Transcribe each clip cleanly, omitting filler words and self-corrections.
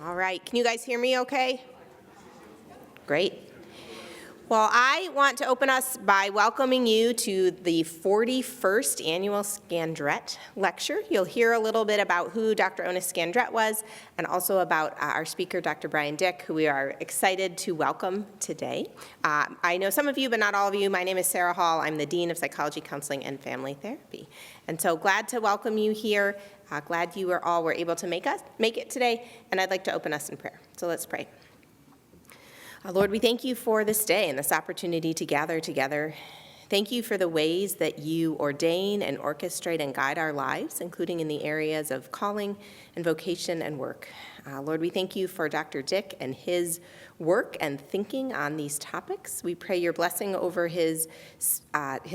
All right, can you guys hear me okay? Great. Well, I want to open us by welcoming you to the 41st Annual Scandrette Lecture. You'll hear a little bit about who Dr. Ona Scandrette was and also about our speaker, Dr. Bryan Dik, who we are excited to welcome today. I know some of you, but not all of you. My name is Sarah Hall. I'm the Dean of Psychology, Counseling, and Family Therapy. And so glad to welcome you here. Glad you all were able to make it today, and I'd like to open us in prayer. So let's pray. Lord, we thank you for this day and this opportunity to gather together. Thank you for the ways that you ordain and orchestrate and guide our lives, including in the areas of calling and vocation and work. Lord, we thank you for Dr. Dik and his work and thinking on these topics. We pray your blessing over his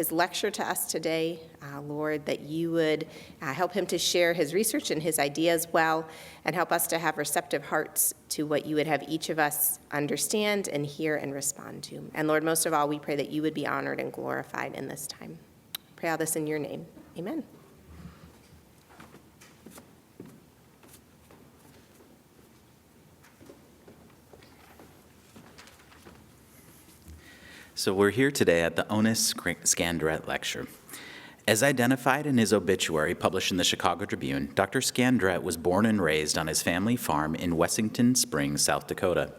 lecture to us today, Lord, that you would help him to share his research and his ideas well, and help us to have receptive hearts to what you would have each of us understand and hear and respond to. And Lord, most of all, we pray that you would be honored and glorified in this time. Pray all this in your name. Amen. So we're here today at the Ona Scandrette Lecture. As identified in his obituary published in the Chicago Tribune, Dr. Scandrette was born and raised on his family farm in Wessington Springs, South Dakota.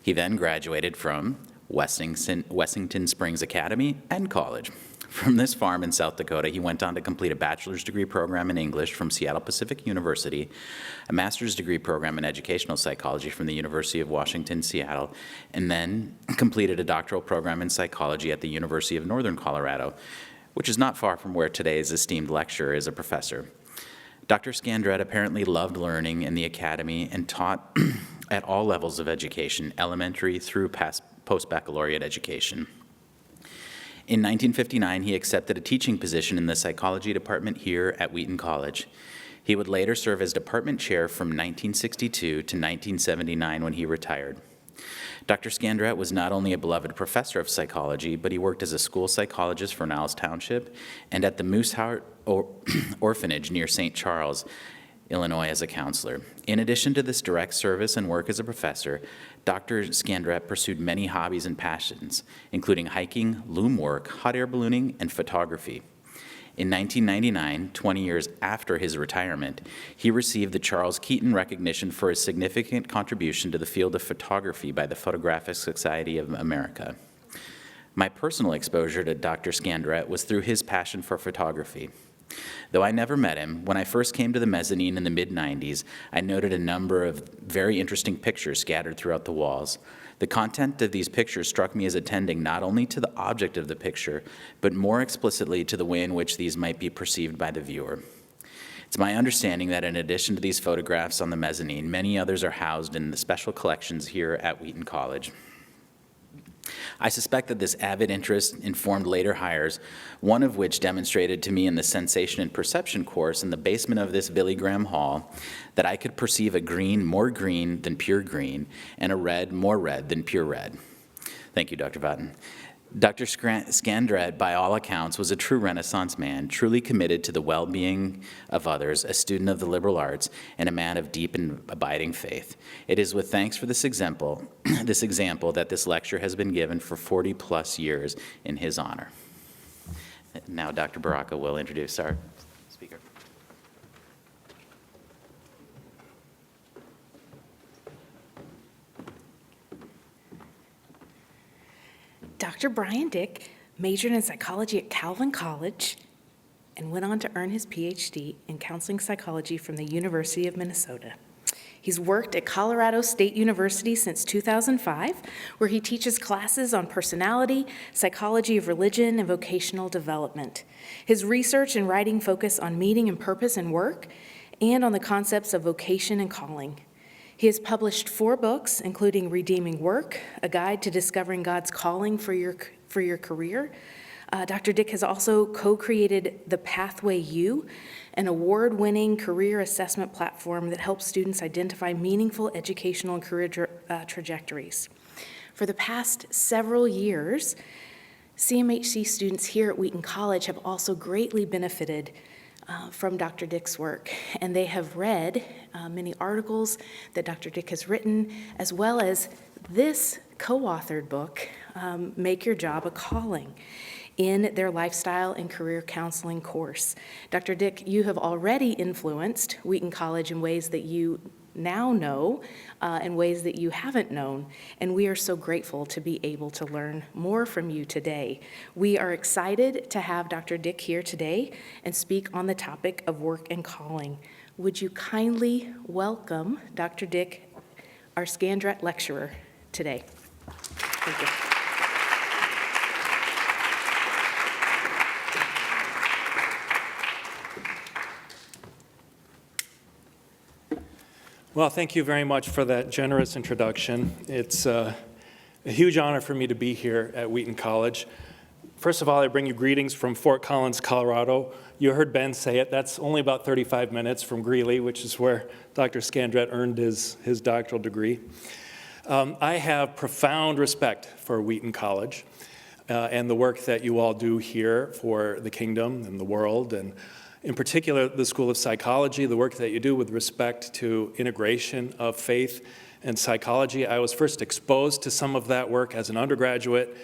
He then graduated from Wessington Springs Academy and College. From this farm in South Dakota, he went on to complete a bachelor's degree program in English from Seattle Pacific University, a master's degree program in educational psychology from the University of Washington, Seattle, and then completed a doctoral program in psychology at the University of Northern Colorado, which is not far from where today's esteemed lecturer is a professor. Dr. Scandrette apparently loved learning in the academy and taught at all levels of education, elementary through post-baccalaureate education. In 1959, he accepted a teaching position in the psychology department here at Wheaton College. He would later serve as department chair from 1962 to 1979 when he retired. Dr. Scandrette was not only a beloved professor of psychology, but he worked as a school psychologist for Niles Township and at the Mooseheart Orphanage near St. Charles, Illinois, as a counselor. In addition to this direct service and work as a professor, Dr. Scandrette pursued many hobbies and passions, including hiking, loom work, hot air ballooning, and photography. In 1999, 20 years after his retirement, he received the Charles Keaton recognition for his significant contribution to the field of photography by the Photographic Society of America. My personal exposure to Dr. Scandrette was through his passion for photography. Though I never met him, when I first came to the mezzanine in the mid-90s, I noted a number of very interesting pictures scattered throughout the walls. The content of these pictures struck me as attending not only to the object of the picture, but more explicitly to the way in which these might be perceived by the viewer. It's my understanding that in addition to these photographs on the mezzanine, many others are housed in the special collections here at Wheaton College. I suspect that this avid interest informed later hires, one of which demonstrated to me in the Sensation and Perception course in the basement of this Billy Graham Hall that I could perceive a green more green than pure green and a red more red than pure red. Thank you, Dr. Wheaton. Dr. Scandrette, by all accounts, was a true Renaissance man, truly committed to the well-being of others, a student of the liberal arts, and a man of deep and abiding faith. It is with thanks for this example that this lecture has been given for 40-plus years in his honor. Now Dr. Baraka will introduce our speaker. Dr. Bryan Dik majored in psychology at Calvin College and went on to earn his PhD in counseling psychology from the University of Minnesota. He's worked at Colorado State University since 2005, where he teaches classes on personality, psychology of religion, and vocational development. His research and writing focus on meaning and purpose in work and on the concepts of vocation and calling. He has published 4 books, including Redeeming Work, A Guide to Discovering God's Calling for Your Career. Dr. Dik has also co-created the PathwayU, an award-winning career assessment platform that helps students identify meaningful educational and career trajectories. For the past several years, CMHC students here at Wheaton College have also greatly benefited from Dr. Dick's work, and they have read many articles that Dr. Dick has written, as well as this co-authored book, Make Your Job a Calling, in their lifestyle and career counseling course. Dr. Dick, you have already influenced Wheaton College in ways that you now know, and ways that you haven't known, and we are so grateful to be able to learn more from you today. We are excited to have Dr. Dick here today and speak on the topic of work and calling. Would you kindly welcome Dr. Dick, our Scandrette lecturer, today? Thank you. Well, thank you very much for that generous introduction. It's a huge honor for me to be here at Wheaton College. First of all, I bring you greetings from Fort Collins, Colorado. You heard Ben say it. That's only about 35 minutes from Greeley, which is where Dr. Scandrette earned his doctoral degree. I have profound respect for Wheaton College and the work that you all do here for the kingdom and the world, and in particular, the School of Psychology, the work that you do with respect to integration of faith and psychology. I was first exposed to some of that work as an undergraduate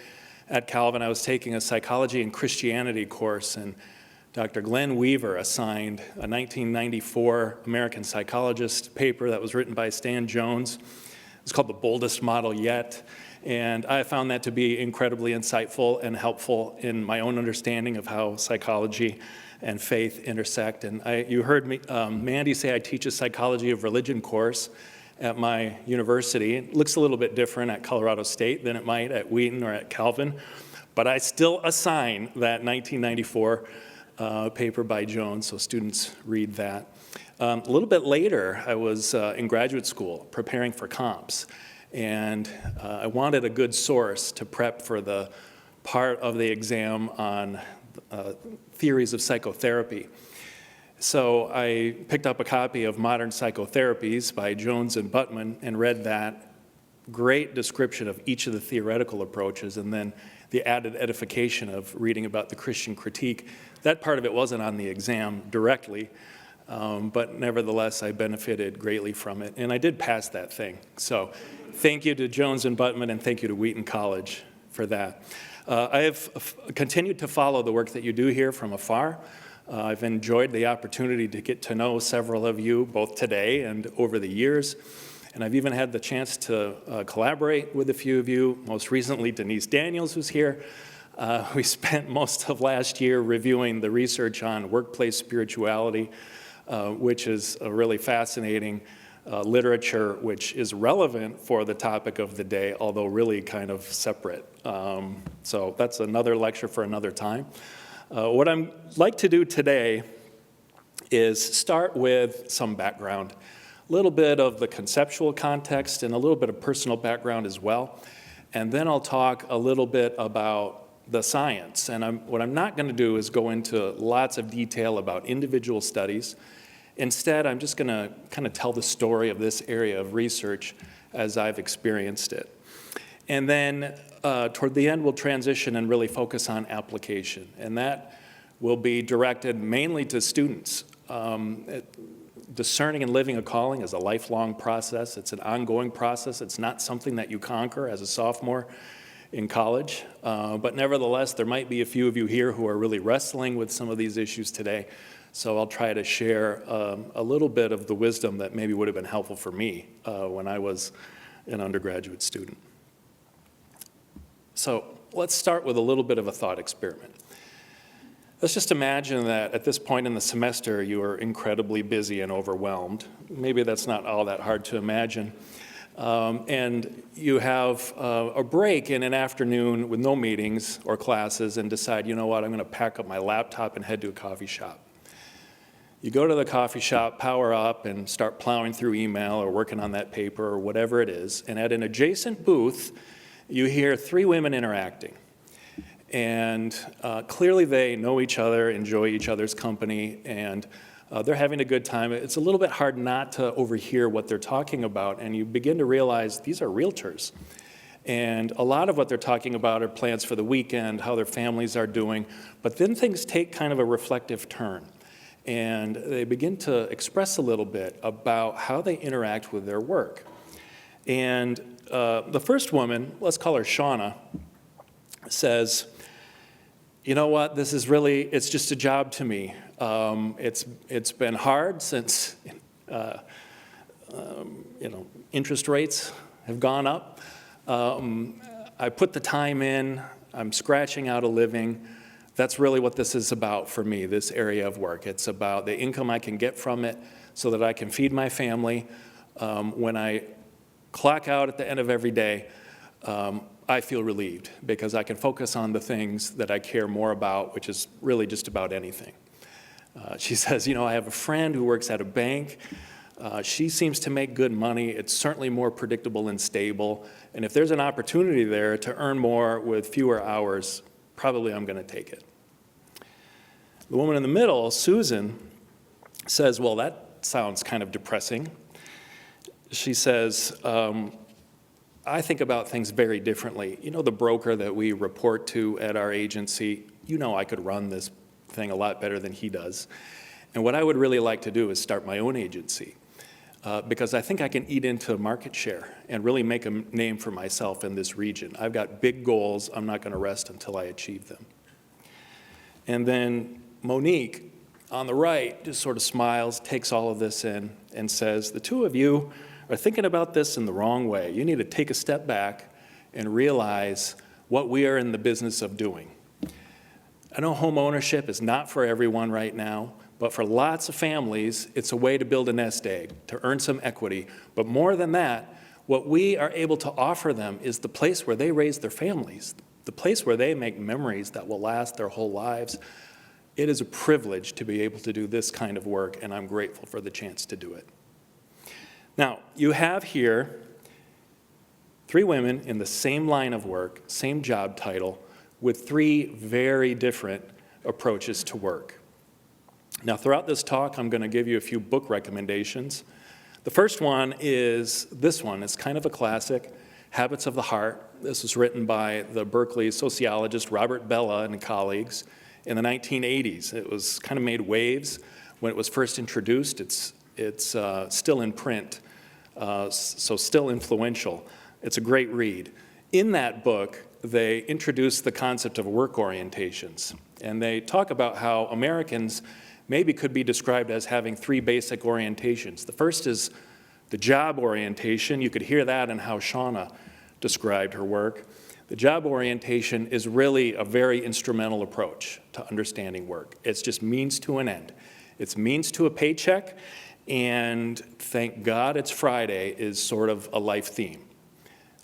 at Calvin. I was taking a psychology and Christianity course, and Dr. Glenn Weaver assigned a 1994 American Psychologist paper that was written by Stan Jones. It's called The Boldest Model Yet, and I found that to be incredibly insightful and helpful in my own understanding of how psychology and faith intersect. And you heard me, Mandy say I teach a psychology of religion course at my university. It looks a little bit different at Colorado State than it might at Wheaton or at Calvin, but I still assign that 1994 paper by Jones, so students read that. A little bit later, I was in graduate school preparing for comps, and I wanted a good source to prep for the part of the exam on theories of psychotherapy. So I picked up a copy of Modern Psychotherapies by Jones and Buttman and read that great description of each of the theoretical approaches, and then the added edification of reading about the Christian critique. That part of it wasn't on the exam directly, but nevertheless I benefited greatly from it, and I did pass that thing. So thank you to Jones and Buttman, and thank you to Wheaton College for that. I have continued to follow the work that you do here from afar. I've enjoyed the opportunity to get to know several of you, both today and over the years. And I've even had the chance to collaborate with a few of you. Most recently, Denise Daniels was here. We spent most of last year reviewing the research on workplace spirituality, which is a really fascinating literature which is relevant for the topic of the day, although really kind of separate. So that's another lecture for another time. What I'd like to do today is start with some background, a little bit of the conceptual context and a little bit of personal background as well. And then I'll talk a little bit about the science. And what I'm not going to do is go into lots of detail about individual studies. Instead, I'm just going to kind of tell the story of this area of research as I've experienced it. And then toward the end, we'll transition and really focus on application. And that will be directed mainly to students. Discerning and living a calling is a lifelong process. It's an ongoing process. It's not something that you conquer as a sophomore in college. But nevertheless, there might be a few of you here who are really wrestling with some of these issues today. So I'll try to share a little bit of the wisdom that maybe would have been helpful for me when I was an undergraduate student. So let's start with a little bit of a thought experiment. Let's just imagine that at this point in the semester you are incredibly busy and overwhelmed. Maybe that's not all that hard to imagine. And you have a break in an afternoon with no meetings or classes and decide, you know what, I'm going to pack up my laptop and head to a coffee shop. You go to the coffee shop, power up, and start plowing through email or working on that paper or whatever it is. And at an adjacent booth, you hear three women interacting. And clearly they know each other, enjoy each other's company, and they're having a good time. It's a little bit hard not to overhear what they're talking about, and you begin to realize these are realtors. And a lot of what they're talking about are plans for the weekend, how their families are doing, but then things take kind of a reflective turn. and they begin to express a little bit about how they interact with their work. And the first woman, let's call her Shauna, says, you know what, this is really, it's just a job to me. It's been hard since, interest rates have gone up. I put the time in, I'm scratching out a living. That's really what this is about for me, this area of work. It's about the income I can get from it so that I can feed my family. When I clock out at the end of every day, I feel relieved because I can focus on the things that I care more about, which is really just about anything. She says, I have a friend who works at a bank. She seems to make good money. It's certainly more predictable and stable. And if there's an opportunity there to earn more with fewer hours, probably I'm going to take it. The woman in the middle, Susan, says, well, that sounds kind of depressing. She says, I think about things very differently. The broker that we report to at our agency, I could run this thing a lot better than he does. And what I would really like to do is start my own agency because I think I can eat into market share and really make a name for myself in this region. I've got big goals. I'm not going to rest until I achieve them. And then Monique, on the right, just sort of smiles, takes all of this in, and says, the two of you are thinking about this in the wrong way. You need to take a step back and realize what we are in the business of doing. I know home ownership is not for everyone right now, but for lots of families, it's a way to build a nest egg, to earn some equity. But more than that, what we are able to offer them is the place where they raise their families, the place where they make memories that will last their whole lives. It is a privilege to be able to do this kind of work, and I'm grateful for the chance to do it. Now, you have here 3 women in the same line of work, same job title, with 3 very different approaches to work. Now, throughout this talk, I'm going to give you a few book recommendations. The first one is this one. It's kind of a classic, Habits of the Heart. This was written by the Berkeley sociologist Robert Bellah and colleagues in the 1980s. It was kind of made waves when it was first introduced. It's still in print, so still influential. It's a great read. In that book, they introduce the concept of work orientations, and they talk about how Americans maybe could be described as having 3 basic orientations. The first is the job orientation. You could hear that in how Shauna described her work. The job orientation is really a very instrumental approach to understanding work. It's just means to an end. It's means to a paycheck, and thank God it's Friday is sort of a life theme.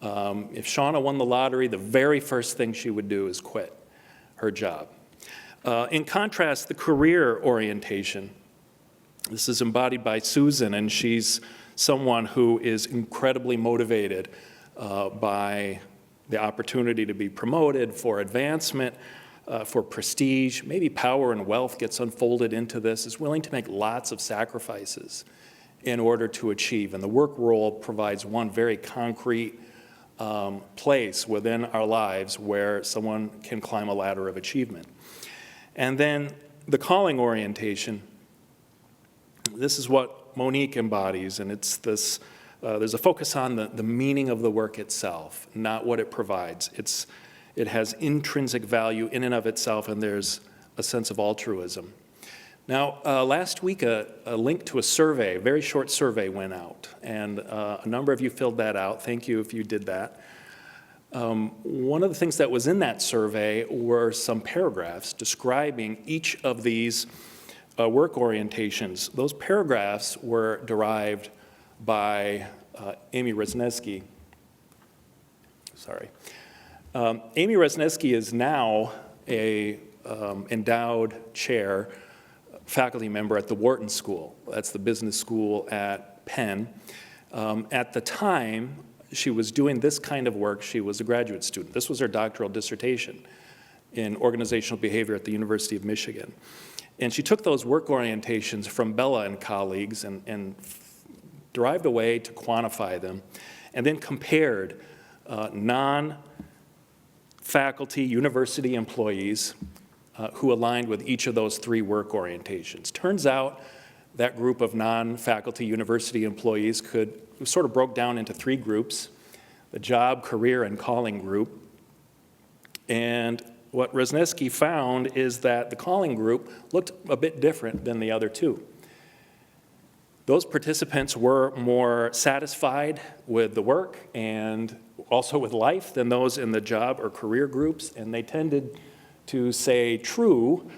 If Shauna won the lottery, the very first thing she would do is quit her job. In contrast, the career orientation, this is embodied by Susan, and she's someone who is incredibly motivated by the opportunity to be promoted, for advancement, for prestige. Maybe power and wealth gets unfolded into this, is willing to make lots of sacrifices in order to achieve. And the work world provides one very concrete place within our lives where someone can climb a ladder of achievement. And then the calling orientation, this is what Monique embodies, and it's this, there's a focus on the meaning of the work itself, not what it provides. It has intrinsic value in and of itself, and there's a sense of altruism. Now, last week, a link to a survey, a very short survey went out, and a number of you filled that out. Thank you if you did that. One of the things that was in that survey were some paragraphs describing each of these work orientations. Those paragraphs were derived by Amy Resniewski. Sorry. Amy Resniewski is now a endowed chair, faculty member at the Wharton School. That's the business school at Penn. At the time she was doing this kind of work, she was a graduate student. This was her doctoral dissertation in organizational behavior at the University of Michigan. And she took those work orientations from Bellah and colleagues and derived a way to quantify them, and then compared non-faculty university employees who aligned with each of those three work orientations. Turns out that group of non-faculty university employees sort of broke down into three groups: the job, career, and calling group. And what Reznesky found is that the calling group looked a bit different than the other two. Those participants were more satisfied with the work and also with life than those in the job or career groups, and they tended to say true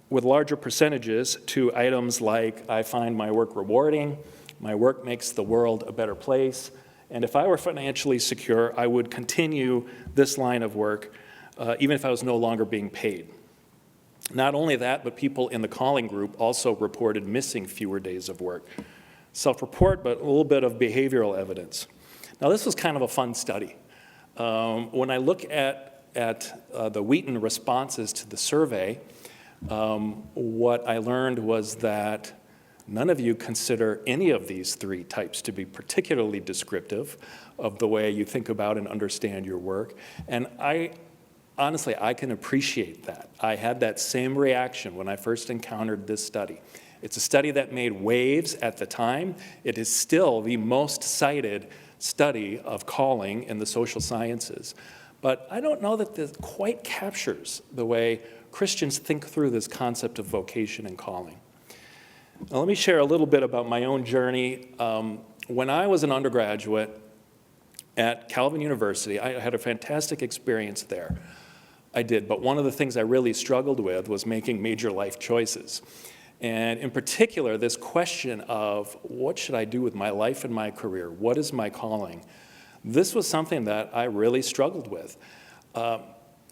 with larger percentages to items like, I find my work rewarding, my work makes the world a better place, and if I were financially secure, I would continue this line of work even if I was no longer being paid. Not only that, but people in the calling group also reported missing fewer days of work. Self-report, but a little bit of behavioral evidence. Now, this was kind of a fun study. When I look at the Wheaton responses to the survey, what I learned was that none of you consider any of these three types to be particularly descriptive of the way you think about and understand your work. And honestly, I can appreciate that. I had that same reaction when I first encountered this study. It's a study that made waves at the time. It is still the most cited study of calling in the social sciences. But I don't know that this quite captures the way Christians think through this concept of vocation and calling. Now, let me share a little bit about my own journey. When I was an undergraduate at Calvin University, I had a fantastic experience there. I did, but one of the things I really struggled with was making major life choices. And in particular, this question of what should I do with my life and my career? What is my calling? This was something that I really struggled with.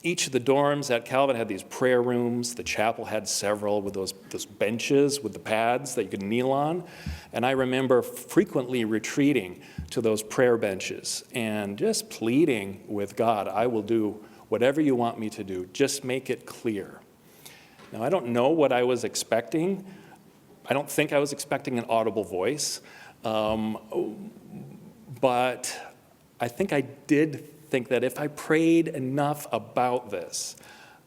Each of the dorms at Calvin had these prayer rooms. The chapel had several with those benches with the pads that you could kneel on. And I remember frequently retreating to those prayer benches and just pleading with God, I will do whatever you want me to do, just make it clear. Now, I don't know what I was expecting. I don't think I was expecting an audible voice, but I think I did think that if I prayed enough about this,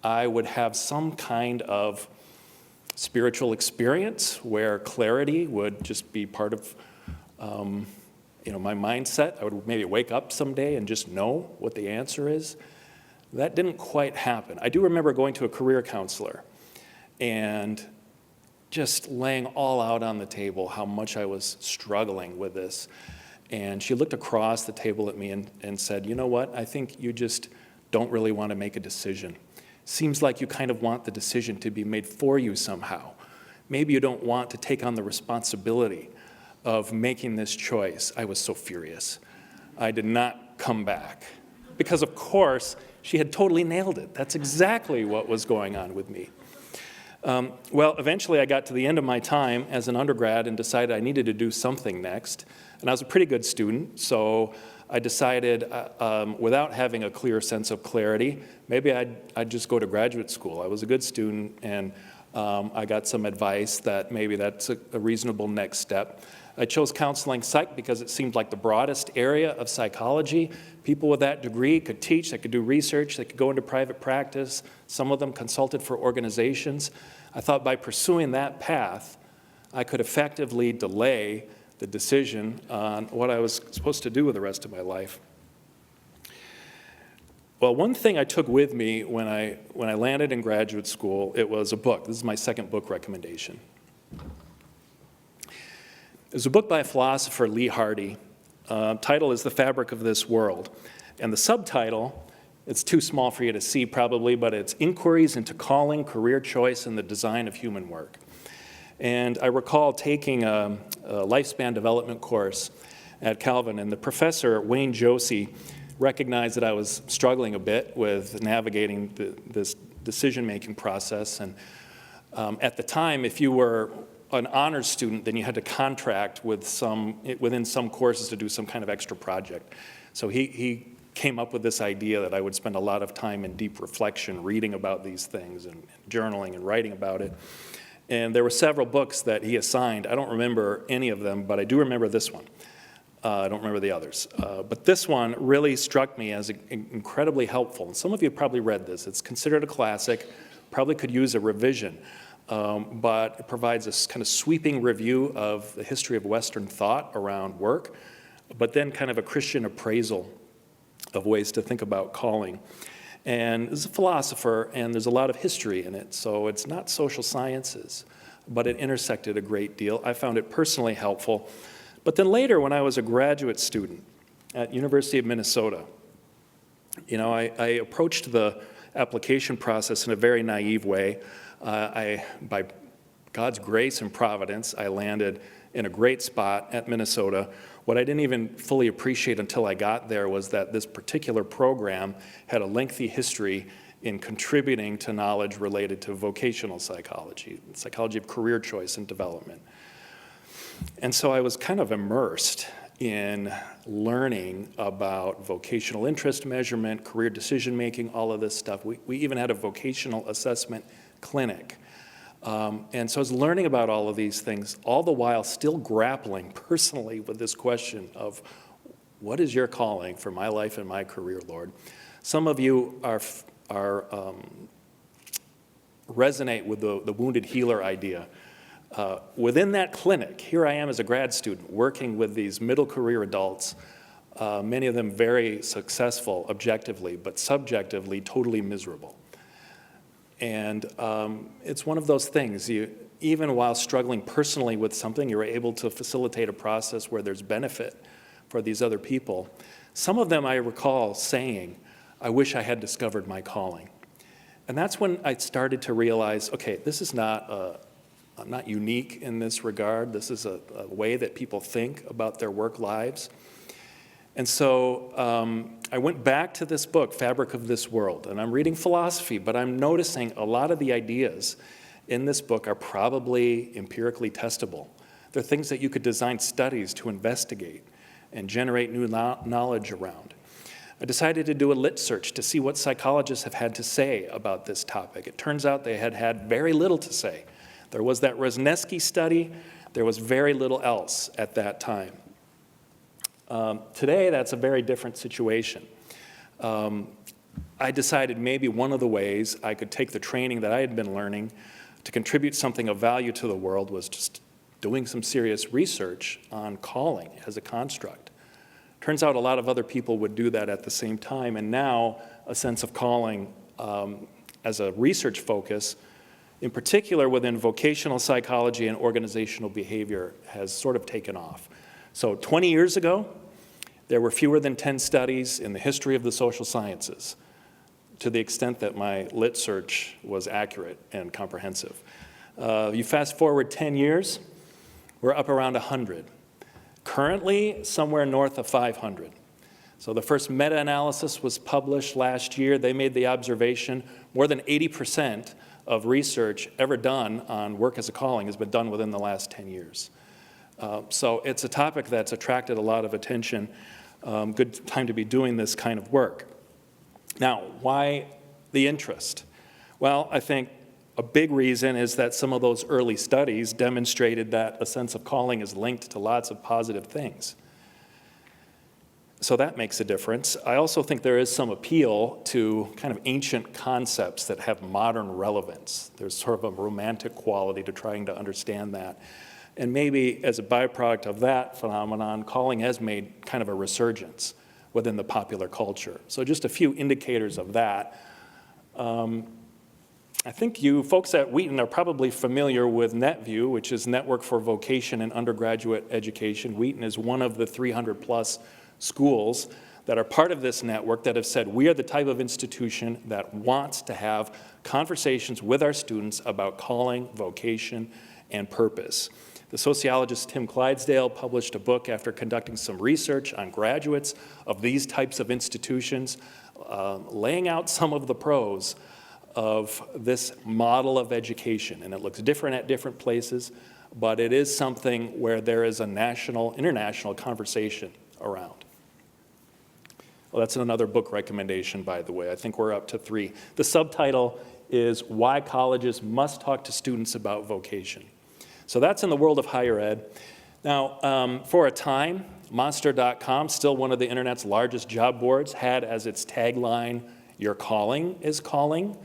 I would have some kind of spiritual experience where clarity would just be part of my mindset. I would maybe wake up someday and just know what the answer is. That didn't quite happen. I do remember going to a career counselor and just laying all out on the table how much I was struggling with this. And she looked across the table at me and said, you know what, I think you just don't really want to make a decision. Seems like you kind of want the decision to be made for you somehow. Maybe you don't want to take on the responsibility of making this choice. I was so furious. I did not come back. Because of course, she had totally nailed it. That's exactly what was going on with me. Well, eventually I got to the end of my time as an undergrad and decided I needed to do something next. And I was a pretty good student, so I decided, without having a clear sense of clarity, maybe I'd just go to graduate school. I was a good student, and I got some advice that maybe that's a reasonable next step. I chose counseling psych because it seemed like the broadest area of psychology. People with that degree could teach, they could do research, they could go into private practice. Some of them consulted for organizations. I thought by pursuing that path, I could effectively delay the decision on what I was supposed to do with the rest of my life. Well, one thing I took with me when I landed in graduate school, it was a book. This is my second book recommendation. There's a book by a philosopher, Lee Hardy. Title is The Fabric of This World. And the subtitle, it's too small for you to see probably, but it's Inquiries into Calling, Career Choice, and the Design of Human Work. And I recall taking a lifespan development course at Calvin, and the professor, Wayne Josie, recognized that I was struggling a bit with navigating this decision-making process. And at the time, if you were an honors student, then you had to contract with within some courses to do some kind of extra project. So he came up with this idea that I would spend a lot of time in deep reflection, reading about these things and journaling and writing about it. And there were several books that he assigned. I don't remember any of them, but I do remember this one. I don't remember the others. But this one really struck me as incredibly helpful. And some of you have probably read this. It's considered a classic, probably could use a revision. But it provides a kind of sweeping review of the history of Western thought around work, but then kind of a Christian appraisal of ways to think about calling. And this is a philosopher, and there's a lot of history in it, so it's not social sciences, but it intersected a great deal. I found it personally helpful. But then later, when I was a graduate student at University of Minnesota, I approached the application process in a very naive way. By God's grace and providence, I landed in a great spot at Minnesota. What I didn't even fully appreciate until I got there was that this particular program had a lengthy history in contributing to knowledge related to vocational psychology, psychology of career choice and development. And so I was kind of immersed in learning about vocational interest measurement, career decision-making, all of this stuff. We even had a vocational assessment clinic. And so I was learning about all of these things, all the while still grappling personally with this question of, what is your calling for my life and my career, Lord? Some of you resonate with the wounded healer idea. Within that clinic, here I am as a grad student working with these middle career adults, many of them very successful objectively, but subjectively totally miserable. And it's one of those things, even while struggling personally with something, you're able to facilitate a process where there's benefit for these other people. Some of them I recall saying, I wish I had discovered my calling. And that's when I started to realize, okay, this is not unique in this regard. This is a way that people think about their work lives. And so I went back to this book, Fabric of This World, and I'm reading philosophy, but I'm noticing a lot of the ideas in this book are probably empirically testable. They're things that you could design studies to investigate and generate new knowledge around. I decided to do a lit search to see what psychologists have had to say about this topic. It turns out they had very little to say. There was that Rosnesky study. There was very little else at that time. Today, that's a very different situation. I decided maybe one of the ways I could take the training that I had been learning to contribute something of value to the world was just doing some serious research on calling as a construct. Turns out a lot of other people would do that at the same time, and now a sense of calling as a research focus, in particular within vocational psychology and organizational behavior, has sort of taken off. So 20 years ago, there were fewer than 10 studies in the history of the social sciences, to the extent that my lit search was accurate and comprehensive. You fast forward 10 years, we're up around 100. Currently, somewhere north of 500. So the first meta-analysis was published last year. They made the observation more than 80% of research ever done on work as a calling has been done within the last 10 years. So it's a topic that's attracted a lot of attention. Good time to be doing this kind of work. Now, why the interest? Well, I think a big reason is that some of those early studies demonstrated that a sense of calling is linked to lots of positive things. So that makes a difference. I also think there is some appeal to kind of ancient concepts that have modern relevance. There's sort of a romantic quality to trying to understand that. And maybe as a byproduct of that phenomenon, calling has made kind of a resurgence within the popular culture. So just a few indicators of that. I think you folks at Wheaton are probably familiar with NetView, which is Network for Vocation and Undergraduate Education. Wheaton is one of the 300 plus schools that are part of this network that have said, we are the type of institution that wants to have conversations with our students about calling, vocation, and purpose. The sociologist Tim Clydesdale published a book after conducting some research on graduates of these types of institutions, laying out some of the pros of this model of education. And it looks different at different places, but it is something where there is a national, international conversation around. Well, that's another book recommendation, by the way. I think we're up to 3. The subtitle is Why Colleges Must Talk to Students About Vocation. So that's in the world of higher ed. Now, for a time, Monster.com, still one of the internet's largest job boards, had as its tagline, "Your calling is calling."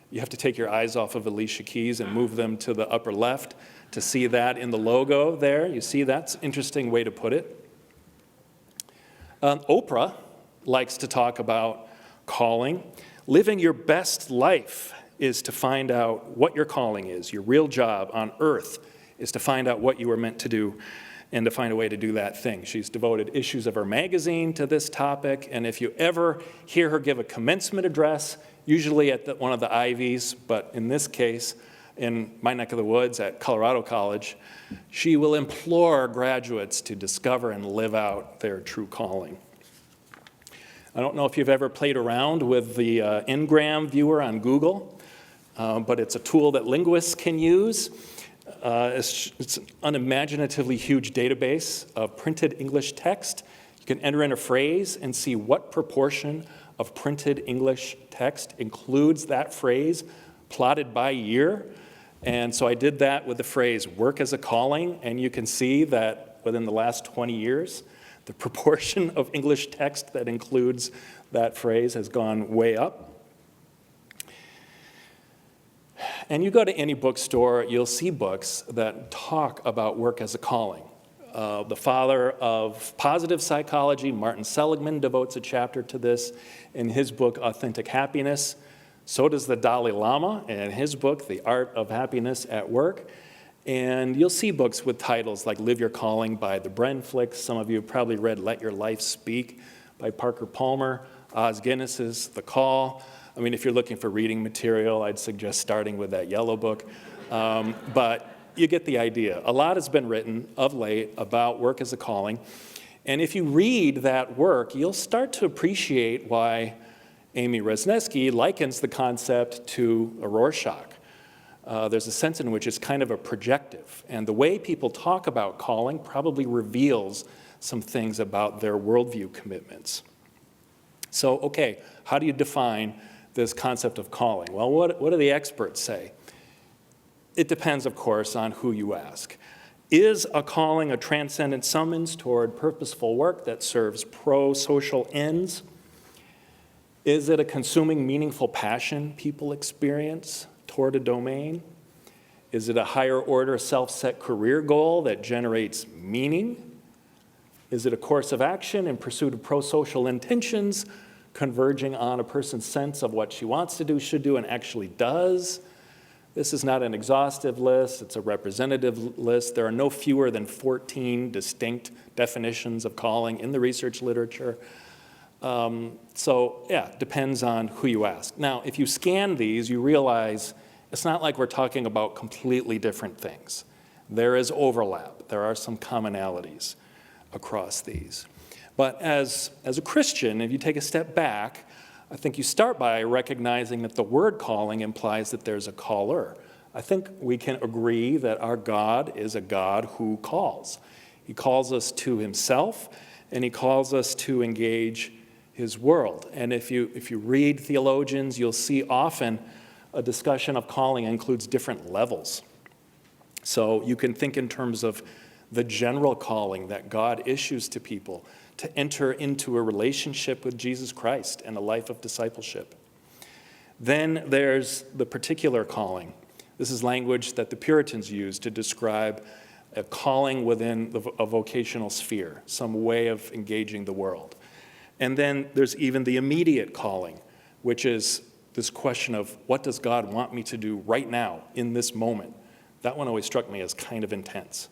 You have to take your eyes off of Alicia Keys and move them to the upper left to see that in the logo there. You see, that's an interesting way to put it. Oprah likes to talk about calling. Living your best life is to find out what your calling is. Your real job on earth is to find out what you were meant to do and to find a way to do that thing. She's devoted issues of her magazine to this topic, and if you ever hear her give a commencement address, usually at one of the Ivies, but in this case, in my neck of the woods at Colorado College, she will implore graduates to discover and live out their true calling. I don't know if you've ever played around with the Ngram viewer on Google, but it's a tool that linguists can use. It's an unimaginatively huge database of printed English text. You can enter in a phrase and see what proportion of printed English text includes that phrase plotted by year. And so I did that with the phrase work as a calling, and you can see that within the last 20 years, the proportion of English text that includes that phrase has gone way up. And you go to any bookstore, you'll see books that talk about work as a calling. The father of positive psychology, Martin Seligman, devotes a chapter to this in his book, Authentic Happiness. So does the Dalai Lama in his book, The Art of Happiness at Work. And you'll see books with titles like Live Your Calling by the Brenflicks. Some of you have probably read Let Your Life Speak by Parker Palmer, Os Guinness's The Call. I mean, if you're looking for reading material, I'd suggest starting with that yellow book. But you get the idea. A lot has been written of late about work as a calling. And if you read that work, you'll start to appreciate why Amy Wrzesniewski likens the concept to a Rorschach. There's a sense in which it's kind of a projective. And the way people talk about calling probably reveals some things about their worldview commitments. So, okay, how do you define this concept of calling? Well, what do the experts say? It depends, of course, on who you ask. Is a calling a transcendent summons toward purposeful work that serves pro-social ends? Is it a consuming, meaningful passion people experience toward a domain? Is it a higher order self-set career goal that generates meaning? Is it a course of action in pursuit of pro-social intentions, converging on a person's sense of what she wants to do, should do, and actually does? This is not an exhaustive list, it's a representative list. There are no fewer than 14 distinct definitions of calling in the research literature. So yeah, depends on who you ask. Now, if you scan these, you realize it's not like we're talking about completely different things. There is overlap. There are some commonalities across these. But as a Christian, if you take a step back, I think you start by recognizing that the word calling implies that there's a caller. I think we can agree that our God is a God who calls. He calls us to himself, and he calls us to engage his world. And if you read theologians, you'll see often a discussion of calling includes different levels. So you can think in terms of the general calling that God issues to people to enter into a relationship with Jesus Christ and a life of discipleship. Then there's the particular calling. This is language that the Puritans used to describe a calling within a vocational sphere, some way of engaging the world. And then there's even the immediate calling, which is this question of what does God want me to do right now, in this moment? That one always struck me as kind of intense.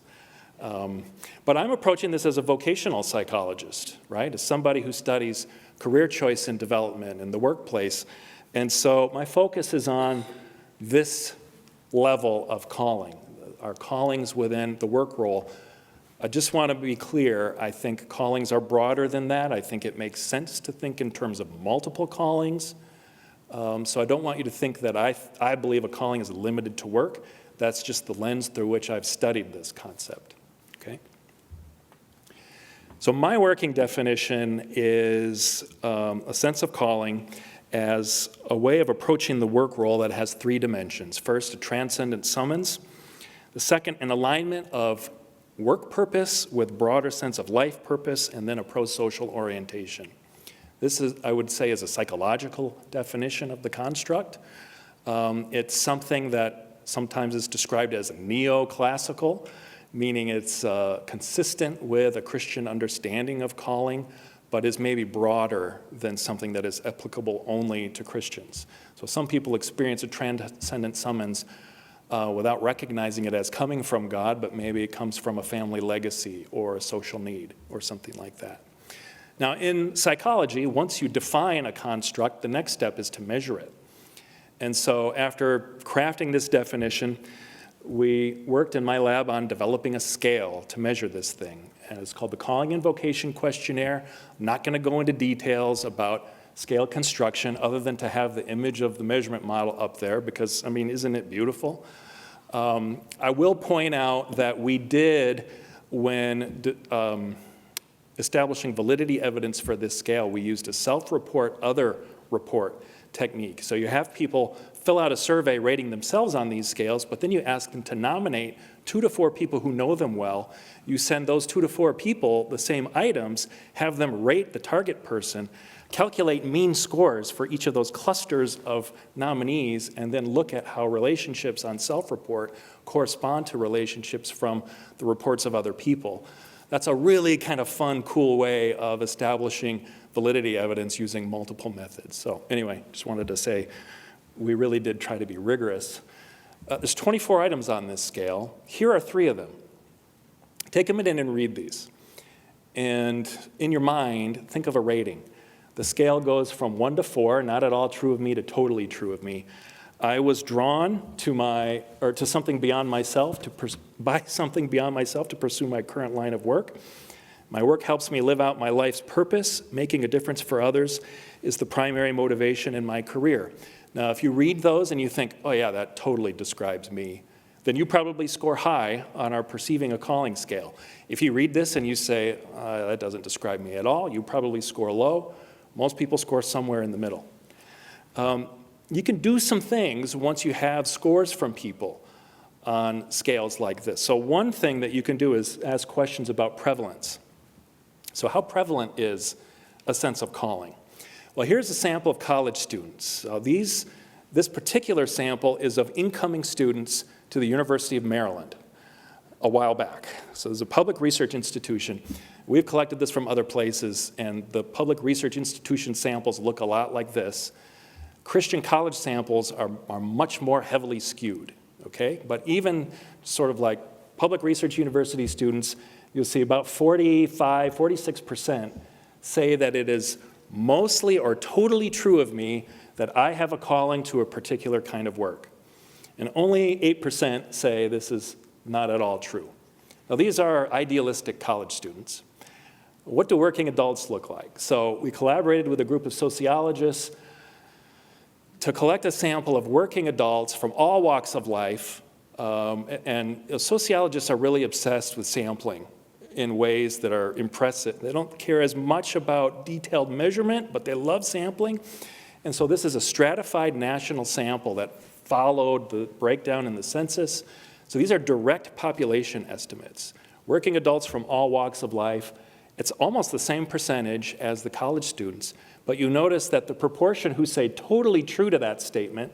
But I'm approaching this as a vocational psychologist, right? As somebody who studies career choice and development in the workplace. And so my focus is on this level of calling, our callings within the work role. I just want to be clear, I think callings are broader than that. I think it makes sense to think in terms of multiple callings. So I don't want you to think that I believe a calling is limited to work. That's just the lens through which I've studied this concept. Okay? So my working definition is a sense of calling as a way of approaching the work role that has three dimensions. First, a transcendent summons. The second, an alignment of work purpose with broader sense of life purpose, and then a pro-social orientation. This is, I would say, is a psychological definition of the construct. It's something that sometimes is described as neoclassical, meaning it's consistent with a Christian understanding of calling, but is maybe broader than something that is applicable only to Christians. So some people experience a transcendent summons without recognizing it as coming from God, but maybe it comes from a family legacy or a social need or something like that. Now, in psychology, once you define a construct, the next step is to measure it. And so after crafting this definition, we worked in my lab on developing a scale to measure this thing. And it's called the Calling and Vocation Questionnaire. I'm not going to go into details about scale construction other than to have the image of the measurement model up there because, I mean, isn't it beautiful? I will point out that we did, when establishing validity evidence for this scale, we used a self-report, other report technique. So you have people fill out a survey rating themselves on these scales, but then you ask them to nominate 2 to 4 people who know them well. You send those 2 to 4 people the same items, have them rate the target person, calculate mean scores for each of those clusters of nominees, and then look at how relationships on self-report correspond to relationships from the reports of other people. That's a really kind of fun, cool way of establishing validity evidence using multiple methods. So anyway, just wanted to say we really did try to be rigorous. There's 24 items on this scale. Here are 3 of them. Take a minute and read these. And in your mind, think of a rating. The scale goes from 1 to 4, not at all true of me, to totally true of me. I was drawn to something beyond myself, by something beyond myself to pursue my current line of work. My work helps me live out my life's purpose. Making a difference for others is the primary motivation in my career. Now, if you read those and you think, oh yeah, that totally describes me, then you probably score high on our perceiving a calling scale. If you read this and you say, that doesn't describe me at all, you probably score low. Most people score somewhere in the middle. You can do some things once you have scores from people on scales like this. So one thing that you can do is ask questions about prevalence. So how prevalent is a sense of calling? Well, here's a sample of college students. This particular sample is of incoming students to the University of Maryland a while back. So there's a public research institution. We've collected this from other places, and the public research institution samples look a lot like this. Christian college samples are much more heavily skewed, okay? But even sort of like public research university students, you'll see about 46% say that it is mostly or totally true of me that I have a calling to a particular kind of work. And only 8% say this is not at all true. Now, these are idealistic college students. What do working adults look like? So we collaborated with a group of sociologists to collect a sample of working adults from all walks of life. And sociologists are really obsessed with sampling in ways that are impressive. They don't care as much about detailed measurement, but they love sampling. And so this is a stratified national sample that followed the breakdown in the census. So these are direct population estimates. Working adults from all walks of life, it's almost the same percentage as the college students, but you notice that the proportion who say totally true to that statement,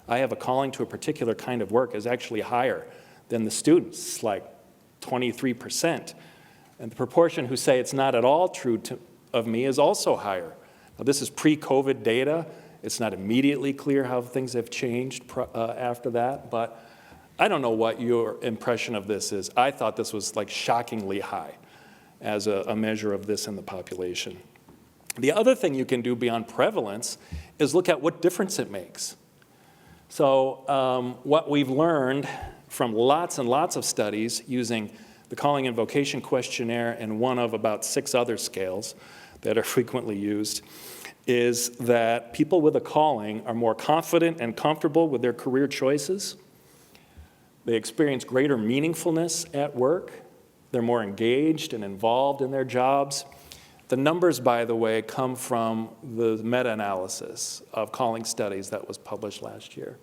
I have a calling to a particular kind of work, is actually higher than the students, like 23%. And the proportion who say it's not at all true of me is also higher. Now, this is pre-COVID data. It's not immediately clear how things have changed after that, but I don't know what your impression of this is. I thought this was like shockingly high as a measure of this in the population. The other thing you can do beyond prevalence is look at what difference it makes. So what we've learned from lots and lots of studies using the Calling and Vocation Questionnaire and one of about 6 other scales that are frequently used is that people with a calling are more confident and comfortable with their career choices. They experience greater meaningfulness at work. They're more engaged and involved in their jobs. The numbers, by the way, come from the meta-analysis of calling studies that was published last year.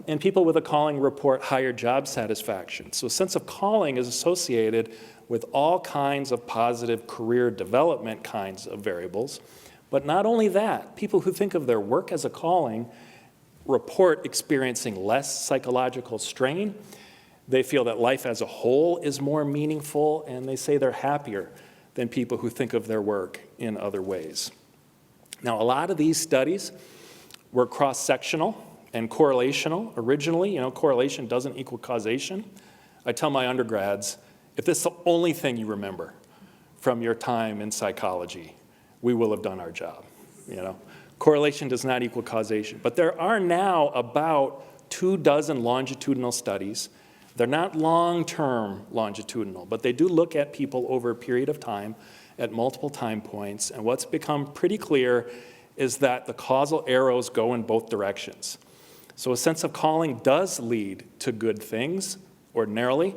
And people with a calling report higher job satisfaction. So a sense of calling is associated with all kinds of positive career development kinds of variables. But not only that, people who think of their work as a calling report experiencing less psychological strain. They feel that life as a whole is more meaningful, and they say they're happier than people who think of their work in other ways. Now, a lot of these studies were cross-sectional and correlational. Originally, correlation doesn't equal causation. I tell my undergrads, if this is the only thing you remember from your time in psychology, we will have done our job. Correlation does not equal causation. But there are now about 24 longitudinal studies. They're not long-term longitudinal, but they do look at people over a period of time at multiple time points. And what's become pretty clear is that the causal arrows go in both directions. So a sense of calling does lead to good things, ordinarily,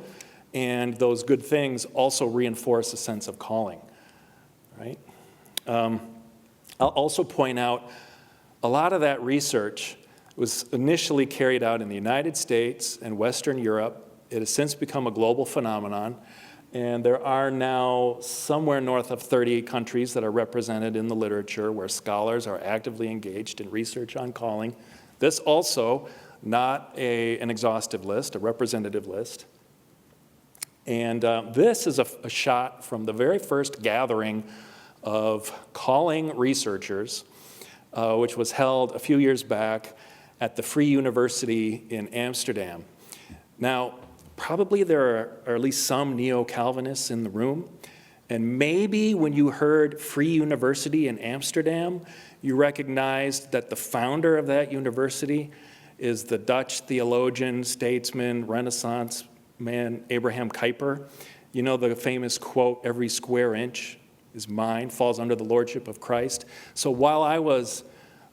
and those good things also reinforce a sense of calling, right? I'll also point out a lot of that research was initially carried out in the United States and Western Europe. It has since become a global phenomenon, and there are now somewhere north of 38 countries that are represented in the literature where scholars are actively engaged in research on calling. This also, not an exhaustive list, a representative list. And this is a shot from the very first gathering of calling researchers, which was held a few years back at the Free University in Amsterdam. Now, probably there are at least some neo-Calvinists in the room, and maybe when you heard Free University in Amsterdam, you recognized that the founder of that university is the Dutch theologian, statesman, Renaissance man, Abraham Kuyper. You know the famous quote, "Every square inch is mine, falls under the lordship of Christ." So while I was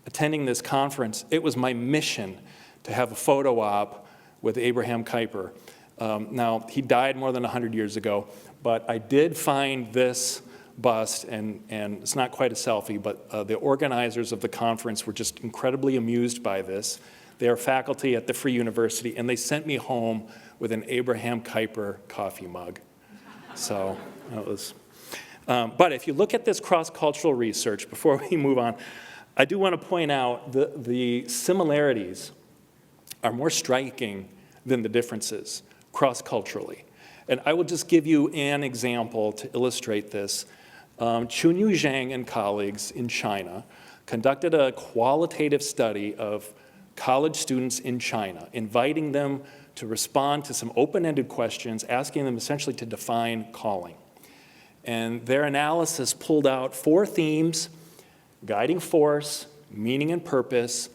attending this conference, it was my mission to have a photo op with Abraham Kuyper. Now, he died more than 100 years ago, but I did find this bust, and it's not quite a selfie, but the organizers of the conference were just incredibly amused by this. They are faculty at the Free University, and they sent me home with an Abraham Kuyper coffee mug. So that was... but if you look at this cross-cultural research, before we move on, I do want to point out the similarities are more striking than the differences cross-culturally. And I will just give you an example to illustrate this. Chunyu Zhang and colleagues in China conducted a qualitative study of college students in China, inviting them to respond to some open-ended questions, asking them essentially to define calling. And their analysis pulled out 4 themes: guiding force, meaning and purpose,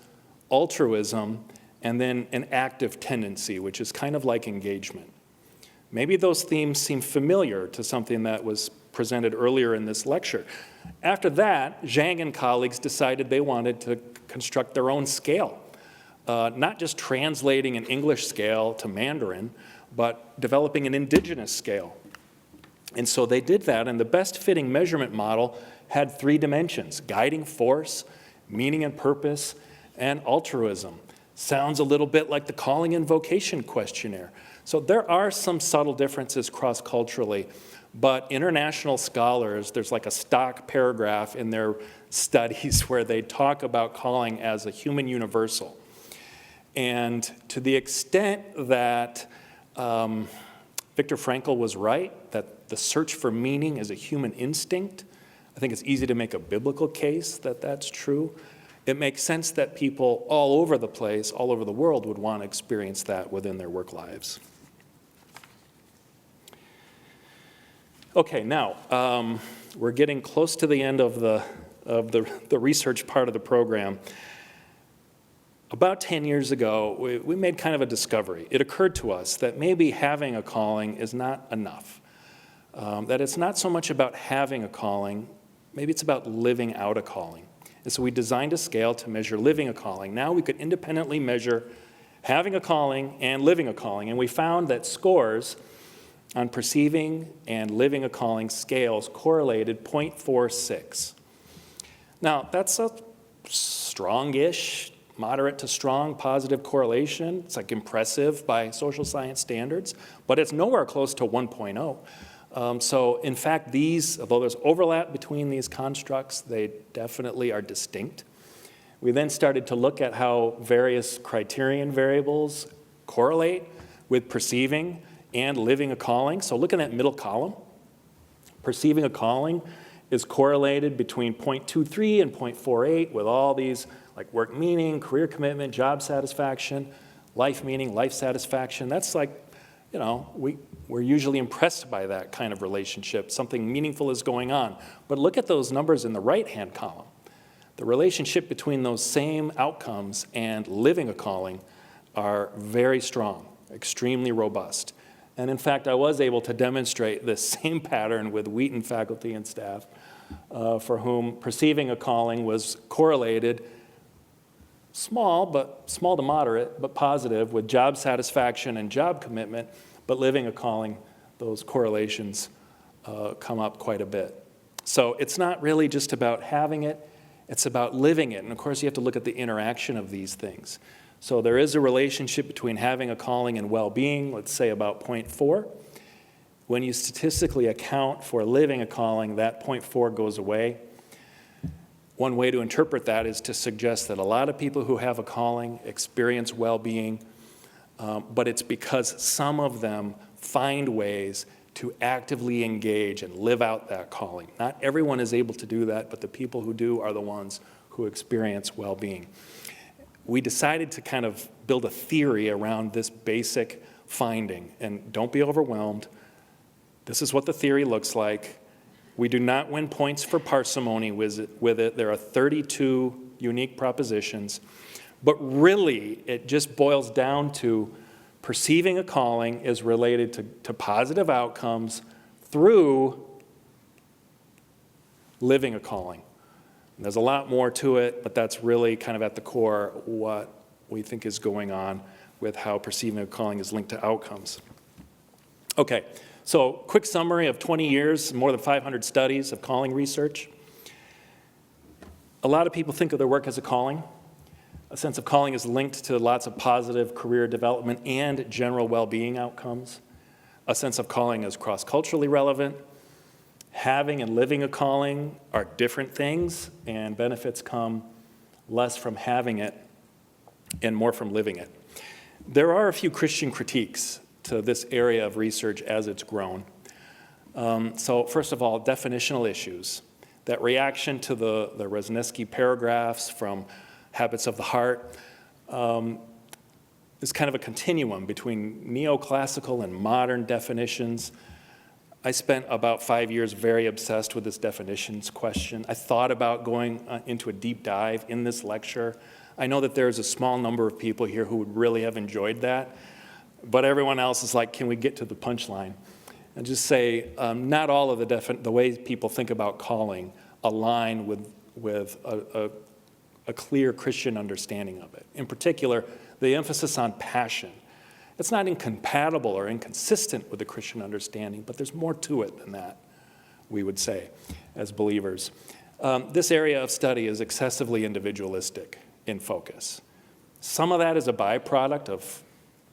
altruism, and then an active tendency, which is kind of like engagement. Maybe those themes seem familiar to something that was presented earlier in this lecture. After that, Zhang and colleagues decided they wanted to construct their own scale, not just translating an English scale to Mandarin, but developing an indigenous scale. And so they did that, and the best fitting measurement model had 3 dimensions: guiding force, meaning and purpose, and altruism. Sounds a little bit like the calling and vocation questionnaire. So there are some subtle differences cross-culturally, but international scholars, there's like a stock paragraph in their studies where they talk about calling as a human universal. And to the extent that Viktor Frankl was right, that the search for meaning is a human instinct, I think it's easy to make a biblical case that that's true. It makes sense that people all over the place, all over the world, would want to experience that within their work lives. Okay, now, we're getting close to the end of the research part of the program. About 10 years ago, we made kind of a discovery. It occurred to us that maybe having a calling is not enough. That it's not so much about having a calling, maybe it's about living out a calling. And so we designed a scale to measure living a calling. Now we could independently measure having a calling and living a calling. And we found that scores on perceiving and living a calling scales correlated 0.46. Now, that's a strong-ish moderate to strong positive correlation. It's like impressive by social science standards, but it's nowhere close to 1.0. So in fact, although there's overlap between these constructs, they definitely are distinct. We then started to look at how various criterion variables correlate with perceiving and living a calling. So look at that middle column. Perceiving a calling is correlated between 0.23 and 0.48 with all these like work meaning, career commitment, job satisfaction, life meaning, life satisfaction. That's like, we're usually impressed by that kind of relationship. Something meaningful is going on. But look at those numbers in the right-hand column. The relationship between those same outcomes and living a calling are very strong, extremely robust. And in fact, I was able to demonstrate this same pattern with Wheaton faculty and staff for whom perceiving a calling was correlated, small to moderate, but positive with job satisfaction and job commitment, but living a calling, those correlations come up quite a bit. So it's not really just about having it, it's about living it. And of course, you have to look at the interaction of these things. So there is a relationship between having a calling and well-being, let's say about 0.4. When you statistically account for living a calling, that 0.4 goes away. One way to interpret that is to suggest that a lot of people who have a calling experience well-being, but it's because some of them find ways to actively engage and live out that calling. Not everyone is able to do that, but the people who do are the ones who experience well-being. We decided to kind of build a theory around this basic finding, and don't be overwhelmed. This is what the theory looks like. We do not win points for parsimony with it. There are 32 unique propositions, but really it just boils down to perceiving a calling is related to positive outcomes through living a calling. And there's a lot more to it, but that's really kind of at the core what we think is going on with how perceiving a calling is linked to outcomes. Okay, so quick summary of 20 years, more than 500 studies of calling research. A lot of people think of their work as a calling. A sense of calling is linked to lots of positive career development and general well-being outcomes. A sense of calling is cross-culturally relevant. Having and living a calling are different things, and benefits come less from having it and more from living it. There are a few Christian critiques to this area of research as it's grown. So first of all, definitional issues. That reaction to the Resniski paragraphs from Habits of the Heart is kind of a continuum between neoclassical and modern definitions. I spent about 5 years very obsessed with this definitions question. I thought about going into a deep dive in this lecture. I know that there's a small number of people here who would really have enjoyed that, but everyone else is like, can we get to the punchline? And just say, not all of the ways people think about calling align with a clear Christian understanding of it. In particular, the emphasis on passion. It's not incompatible or inconsistent with the Christian understanding, but there's more to it than that, we would say, as believers. This area of study is excessively individualistic in focus. Some of that is a byproduct of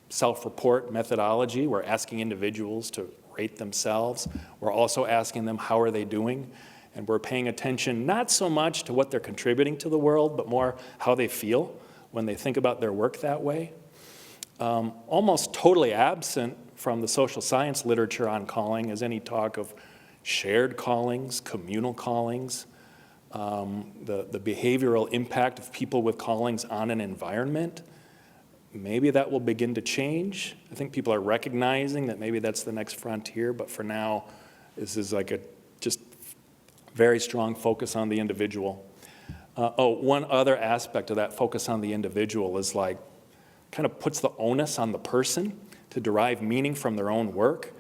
self-report methodology. We're asking individuals to rate themselves. We're also asking them how are they doing, and we're paying attention not so much to what they're contributing to the world, but more how they feel when they think about their work that way. Almost totally absent from the social science literature on calling is any talk of shared callings, communal callings, the behavioral impact of people with callings on an environment. Maybe that will begin to change. I think people are recognizing that maybe that's the next frontier, but for now, this is like a just very strong focus on the individual. One other aspect of that focus on the individual is like, kind of puts the onus on the person to derive meaning from their own work,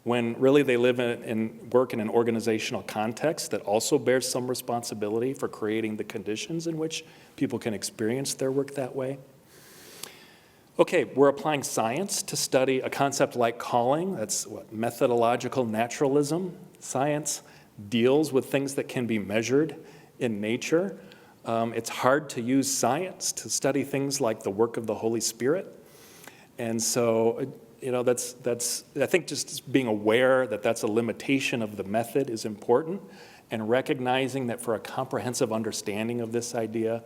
when really they live and work in an organizational context that also bears some responsibility for creating the conditions in which people can experience their work that way. Okay, we're applying science to study a concept like calling. That's what methodological naturalism. Science deals with things that can be measured in nature. It's hard to use science to study things like the work of the Holy Spirit. And so, I think just being aware that that's a limitation of the method is important, and recognizing that for a comprehensive understanding of this idea,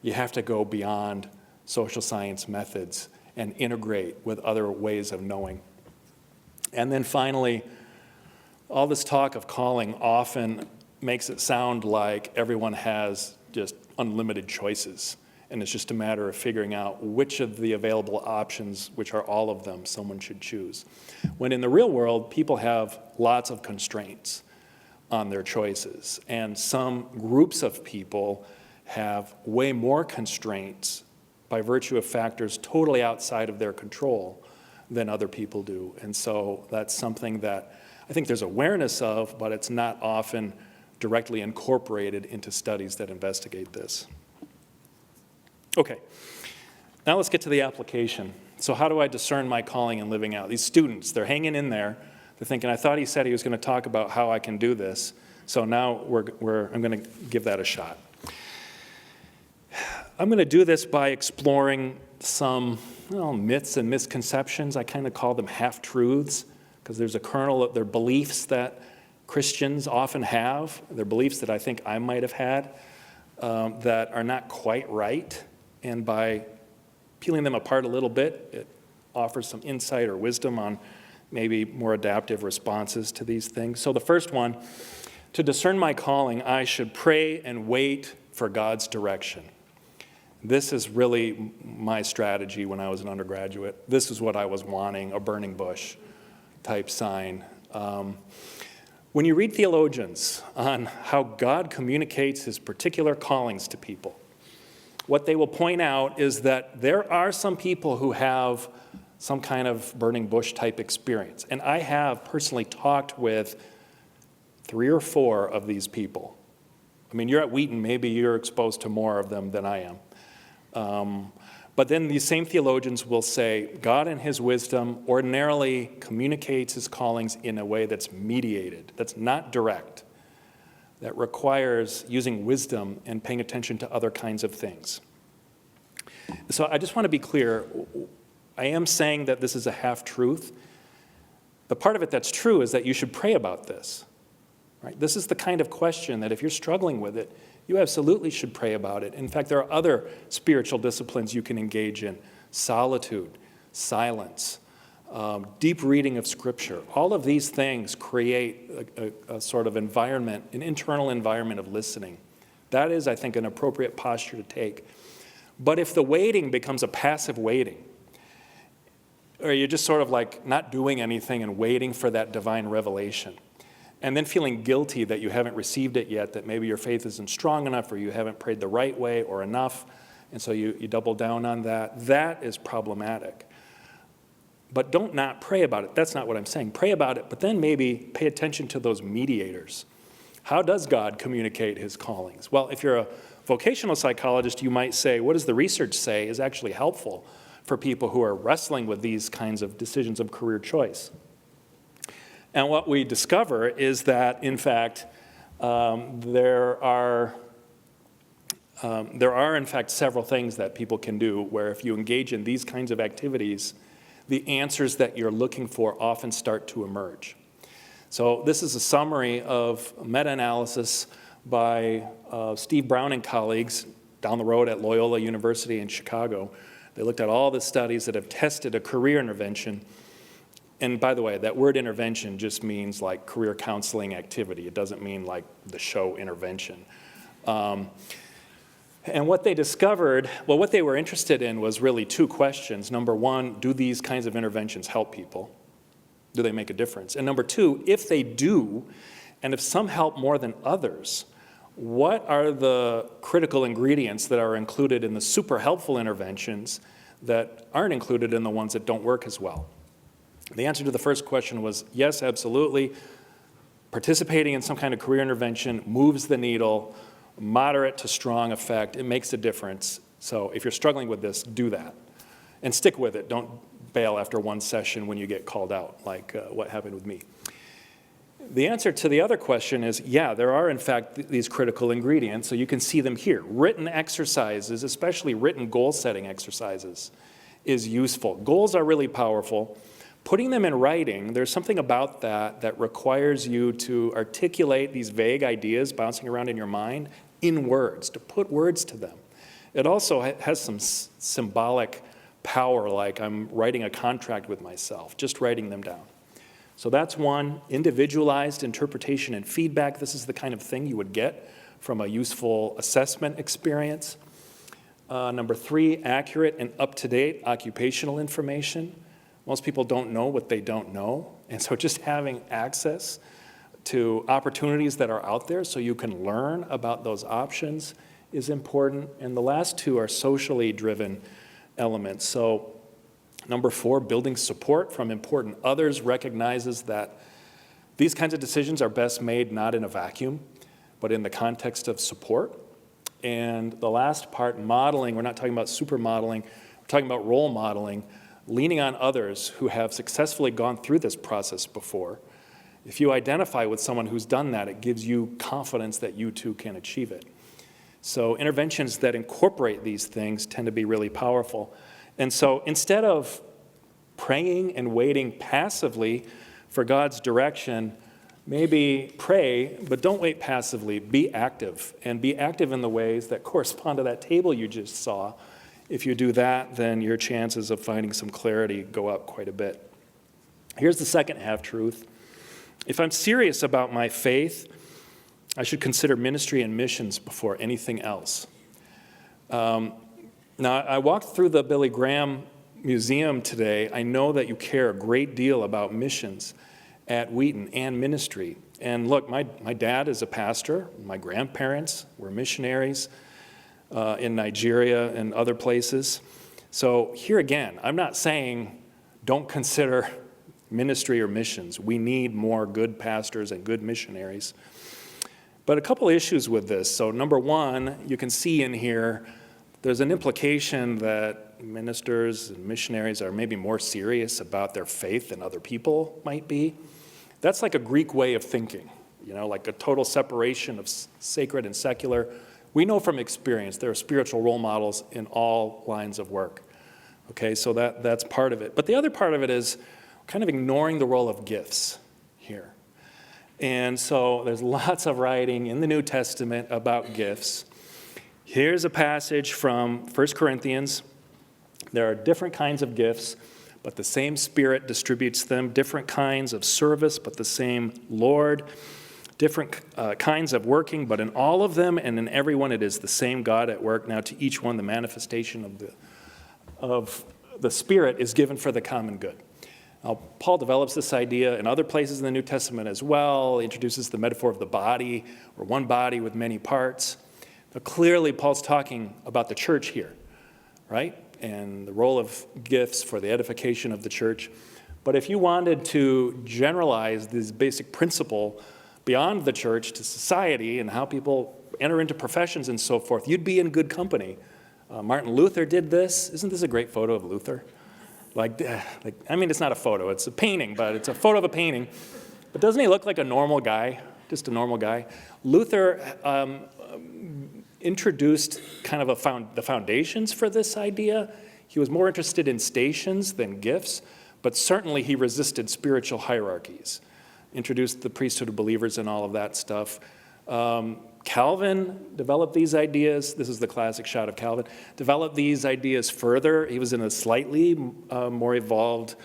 you have to go beyond social science methods and integrate with other ways of knowing. And then finally, all this talk of calling often makes it sound like everyone has just unlimited choices, and it's just a matter of figuring out which of the available options, which are all of them, someone should choose. When in the real world, people have lots of constraints on their choices, and some groups of people have way more constraints by virtue of factors totally outside of their control than other people do. And so that's something that I think there's awareness of, but it's not often directly incorporated into studies that investigate this. Okay, now let's get to the application. So how do I discern my calling and living out? These students, they're hanging in there. They're thinking, I thought he said he was going to talk about how I can do this. So now I'm going to give that a shot. I'm going to do this by exploring some myths and misconceptions. I kind of call them half-truths, because there's a kernel of their beliefs that Christians often have, their beliefs that I think I might have had, that are not quite right. And by peeling them apart a little bit, it offers some insight or wisdom on maybe more adaptive responses to these things. So the first one, to discern my calling, I should pray and wait for God's direction. This is really my strategy when I was an undergraduate. This is what I was wanting, a burning bush type sign. When you read theologians on how God communicates his particular callings to people, what they will point out is that there are some people who have some kind of burning bush type experience. And I have personally talked with 3 or 4 of these people. I mean, you're at Wheaton, maybe you're exposed to more of them than I am. But then these same theologians will say, God in his wisdom ordinarily communicates his callings in a way that's mediated, that's not direct, that requires using wisdom and paying attention to other kinds of things. So I just want to be clear, I am saying that this is a half-truth. The part of it that's true is that you should pray about this. Right? This is the kind of question that if you're struggling with it, you absolutely should pray about it. In fact, there are other spiritual disciplines you can engage in: solitude, silence, deep reading of Scripture. All of these things create a sort of environment, an internal environment of listening. That is, I think, an appropriate posture to take. But if the waiting becomes a passive waiting, or you're just sort of like not doing anything and waiting for that divine revelation, and then feeling guilty that you haven't received it yet, that maybe your faith isn't strong enough or you haven't prayed the right way or enough, and so you double down on that, that is problematic. But don't not pray about it. That's not what I'm saying. Pray about it, but then maybe pay attention to those mediators. How does God communicate his callings? Well, if you're a vocational psychologist, you might say, what does the research say is actually helpful for people who are wrestling with these kinds of decisions of career choice? And what we discover is that, in fact, there are in fact several things that people can do where if you engage in these kinds of activities, the answers that you're looking for often start to emerge. So this is a summary of a meta-analysis by Steve Brown and colleagues down the road at Loyola University in Chicago. They looked at all the studies that have tested a career intervention. And by the way, that word intervention just means like career counseling activity. It doesn't mean like the show Intervention. And what they discovered, well, what they were interested in was really 2 questions. Number 1, do these kinds of interventions help people? Do they make a difference? And number 2, if they do, and if some help more than others, what are the critical ingredients that are included in the super helpful interventions that aren't included in the ones that don't work as well? The answer to the first question was yes, absolutely. Participating in some kind of career intervention moves the needle, moderate to strong effect. It makes a difference. So if you're struggling with this, do that. And stick with it. Don't bail after one session when you get called out, like what happened with me. The answer to the other question is, yeah, there are in fact these critical ingredients, so you can see them here. Written exercises, especially written goal-setting exercises, is useful. Goals are really powerful. Putting them in writing, there's something about that that requires you to articulate these vague ideas bouncing around in your mind in words, to put words to them. It also has some symbolic power, like I'm writing a contract with myself, just writing them down. So that's one, individualized interpretation and feedback. This is the kind of thing you would get from a useful assessment experience. Number 3, accurate and up-to-date occupational information. Most people don't know what they don't know, and so just having access to opportunities that are out there so you can learn about those options is important. And the last 2 are socially driven elements. So number 4, building support from important others, recognizes that these kinds of decisions are best made not in a vacuum, but in the context of support. And the last part, modeling, we're not talking about supermodeling, we're talking about role modeling, leaning on others who have successfully gone through this process before. If you identify with someone who's done that, it gives you confidence that you too can achieve it. So interventions that incorporate these things tend to be really powerful. And so instead of praying and waiting passively for God's direction, maybe pray, but don't wait passively. Be active, and be active in the ways that correspond to that table you just saw. If you do that, then your chances of finding some clarity go up quite a bit. Here's the second half-truth. If I'm serious about my faith, I should consider ministry and missions before anything else. Now, I walked through the Billy Graham Museum today. I know that you care a great deal about missions at Wheaton and ministry. And look, my dad is a pastor. My grandparents were missionaries in Nigeria and other places. So here again, I'm not saying don't consider ministry or missions. We need more good pastors and good missionaries. But a couple issues with this. So number 1, you can see in here, there's an implication that ministers and missionaries are maybe more serious about their faith than other people might be. That's like a Greek way of thinking, like a total separation of sacred and secular. We know from experience there are spiritual role models in all lines of work. Okay, so that's part of it. But the other part of it is kind of ignoring the role of gifts here. And so there's lots of writing in the New Testament about gifts. Here's a passage from 1 Corinthians. There are different kinds of gifts, but the same Spirit distributes them. Different kinds of service, but the same Lord. Different kinds of working, but in all of them and in every one it is the same God at work. Now to each one the manifestation of the Spirit is given for the common good. Now, Paul develops this idea in other places in the New Testament as well. He introduces the metaphor of the body, or one body with many parts. But clearly, Paul's talking about the church here, right? And the role of gifts for the edification of the church. But if you wanted to generalize this basic principle beyond the church to society and how people enter into professions and so forth, you'd be in good company. Martin Luther did this. Isn't this a great photo of Luther? It's not a photo, it's a painting, but it's a photo of a painting. But doesn't he look like a normal guy, just a normal guy? Luther introduced kind of the foundations for this idea. He was more interested in stations than gifts, but certainly he resisted spiritual hierarchies, introduced the priesthood of believers and all of that stuff. Calvin developed these ideas. This is the classic shot of Calvin. Developed these ideas further. He was in a slightly more evolved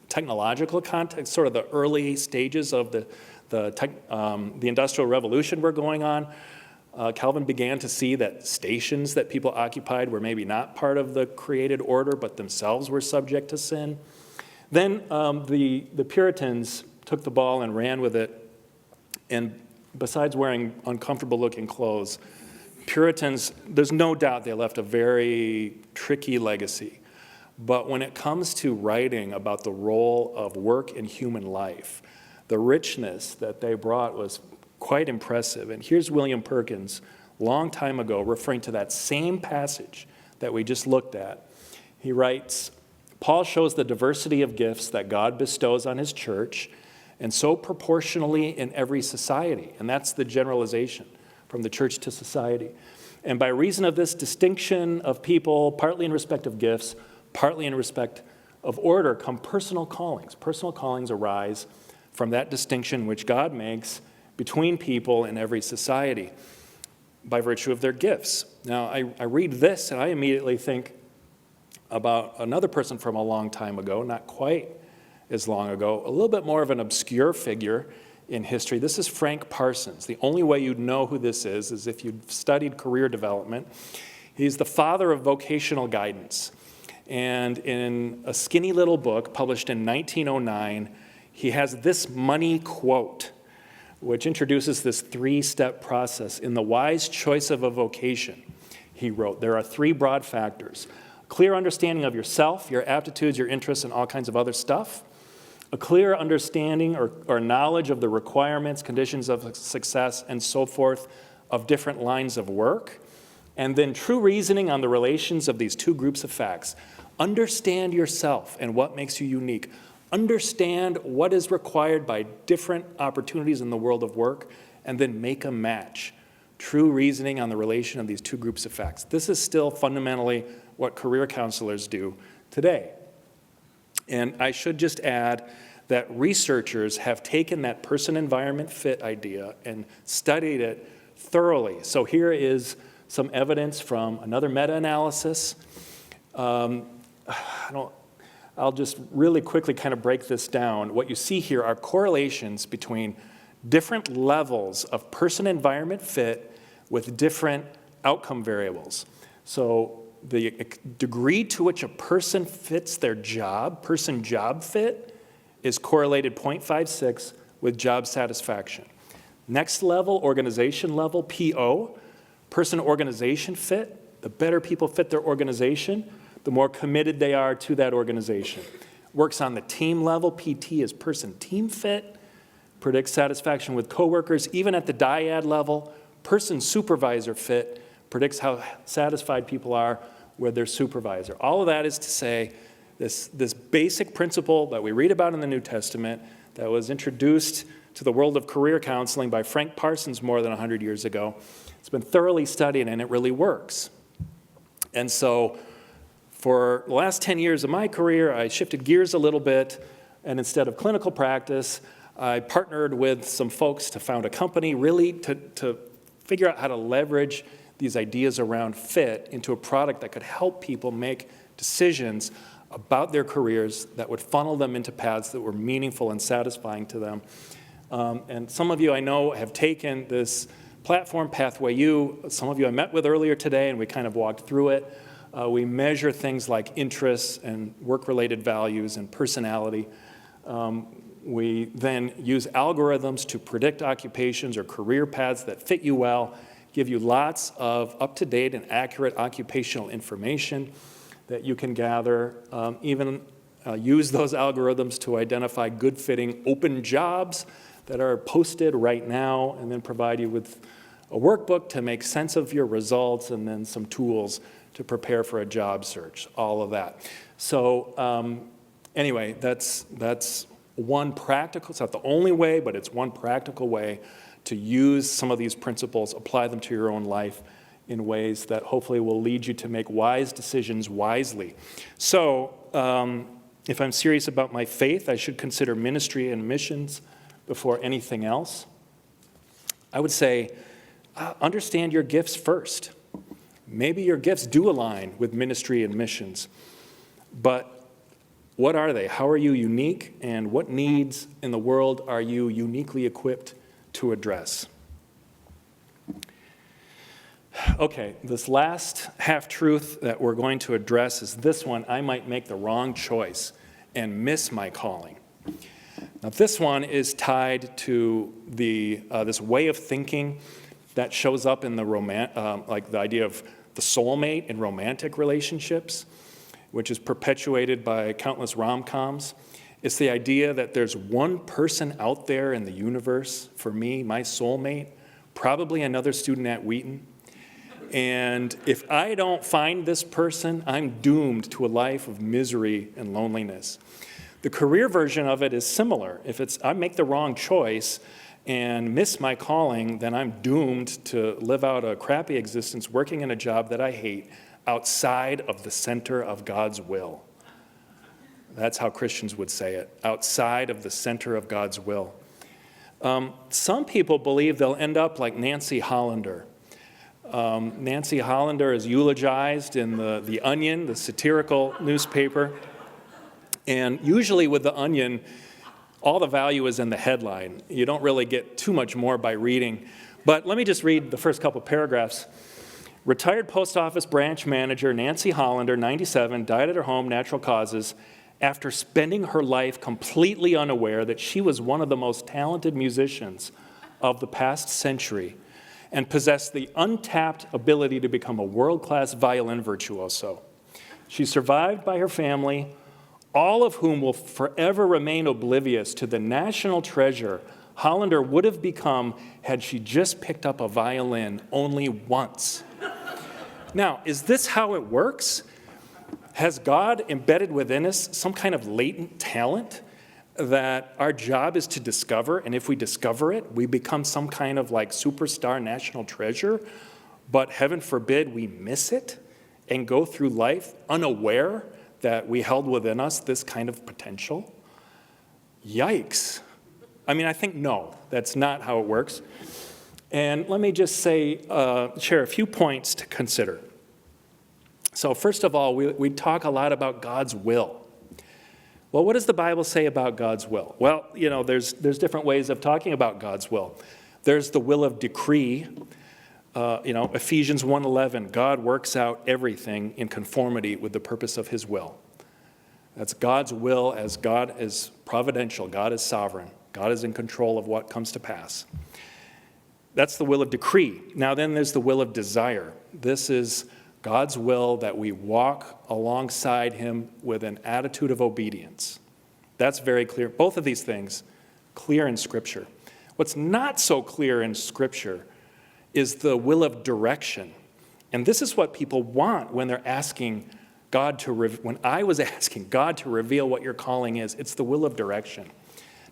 technological context, sort of the early stages of the Industrial Revolution were going on. Calvin began to see that stations that people occupied were maybe not part of the created order, but themselves were subject to sin. Then the Puritans took the ball and ran with it, and besides wearing uncomfortable-looking clothes, Puritans, there's no doubt they left a very tricky legacy. But when it comes to writing about the role of work in human life, the richness that they brought was quite impressive. And here's William Perkins, long time ago, referring to that same passage that we just looked at. He writes, Paul shows the diversity of gifts that God bestows on his church, and so proportionally in every society. And that's the generalization from the church to society. And by reason of this distinction of people, partly in respect of gifts, partly in respect of order, come personal callings. Personal callings arise from that distinction which God makes between people in every society by virtue of their gifts. Now, I read this and I immediately think about another person from a long time ago, not quite as long ago, a little bit more of an obscure figure in history. This is Frank Parsons. The only way you'd know who this is if you'd studied career development. He's the father of vocational guidance. And in a skinny little book published in 1909, he has this money quote, which introduces this three-step process. In the wise choice of a vocation, he wrote, there are three broad factors: clear understanding of yourself, your aptitudes, your interests, and all kinds of other stuff; a clear understanding or knowledge of the requirements, conditions of success, and so forth of different lines of work; and then true reasoning on the relations of these two groups of facts. Understand yourself and what makes you unique. Understand what is required by different opportunities in the world of work, and then make a match. True reasoning on the relation of these two groups of facts. This is still fundamentally what career counselors do today. And I should just add that researchers have taken that person-environment fit idea and studied it thoroughly. So here is some evidence from another meta-analysis. I'll just really quickly kind of break this down. What you see here are correlations between different levels of person-environment fit with different outcome variables. So the degree to which a person fits their job, person-job fit, is correlated 0.56 with job satisfaction. Next level, organization level, PO, person-organization fit. The better people fit their organization, the more committed they are to that organization. Works on the team level, PT is person-team fit, predicts satisfaction with coworkers. Even at the dyad level, person-supervisor fit predicts how satisfied people are with their supervisor. All of that is to say, this basic principle that we read about in the New Testament that was introduced to the world of career counseling by Frank Parsons more than 100 years ago, it's been thoroughly studied and it really works. And so for the last 10 years of my career, I shifted gears a little bit, and instead of clinical practice, I partnered with some folks to found a company really to figure out how to leverage these ideas around fit into a product that could help people make decisions about their careers that would funnel them into paths that were meaningful and satisfying to them. And some of you I know have taken this platform, PathwayU. Some of you I met with earlier today, and we kind of walked through it. We measure things like interests and work-related values and personality. We then use algorithms to predict occupations or career paths that fit you well, give you lots of up-to-date and accurate occupational information that you can gather, even use those algorithms to identify good-fitting open jobs that are posted right now, and then provide you with a workbook to make sense of your results, and then some tools to prepare for a job search, all of that. So anyway, that's one practical, it's not the only way, but it's one practical way to use some of these principles, apply them to your own life in ways that hopefully will lead you to make wise decisions wisely. So if I'm serious about my faith, I should consider ministry and missions before anything else. I would say, understand your gifts first. Maybe your gifts do align with ministry and missions, but what are they? How are you unique, and what needs in the world are you uniquely equipped to address? Okay, this last half-truth that we're going to address is this one: I might make the wrong choice and miss my calling. Now, this one is tied to this way of thinking that shows up in the like the idea of the soulmate in romantic relationships, which is perpetuated by countless rom-coms. It's the idea that there's one person out there in the universe for me, my soulmate, probably another student at Wheaton, And if I don't find this person, I'm doomed to a life of misery and loneliness. The career version of it is similar. If I make the wrong choice and miss my calling, then I'm doomed to live out a crappy existence working in a job that I hate outside of the center of God's will. That's how Christians would say it, outside of the center of God's will. Some people believe they'll end up like Nancy Hollander. Nancy Hollander is eulogized in the Onion, the satirical newspaper. And usually with the Onion, all the value is in the headline. You don't really get too much more by reading. But let me just read the first couple paragraphs. Retired post office branch manager Nancy Hollander, 97, died at her home, natural causes, after spending her life completely unaware that she was one of the most talented musicians of the past century and possessed the untapped ability to become a world-class violin virtuoso. She's survived by her family, all of whom will forever remain oblivious to the national treasure Hollander would have become had she just picked up a violin only once. Now, is this how it works? Has God embedded within us some kind of latent talent that our job is to discover, and if we discover it, we become some kind of like superstar national treasure, but heaven forbid we miss it and go through life unaware that we held within us this kind of potential? Yikes. I mean, I think no, that's not how it works. And let me just say, share a few points to consider. So first of all, we talk a lot about God's will. Well, what does the Bible say about God's will? Well, there's different ways of talking about God's will. There's the will of decree. Ephesians 1:11, God works out everything in conformity with the purpose of his will. That's God's will, as God is providential, God is sovereign, God is in control of what comes to pass. That's the will of decree. Now then there's the will of desire. This is God's will that we walk alongside him with an attitude of obedience. That's very clear. Both of these things, clear in Scripture. What's not so clear in Scripture is the will of direction. And this is what people want when they're asking God to, when I was asking God to reveal what your calling is, it's the will of direction.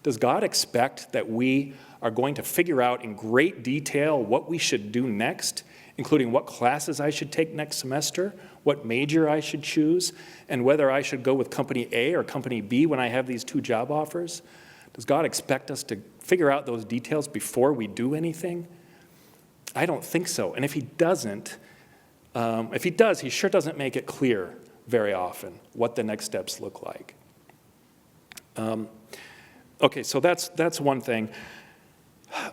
Does God expect that we are going to figure out in great detail what we should do next, including what classes I should take next semester, what major I should choose, and whether I should go with company A or company B when I have these two job offers? Does God expect us to figure out those details before we do anything? I don't think so. And if he doesn't, if he does, he sure doesn't make it clear very often what the next steps look like. Okay, so that's one thing.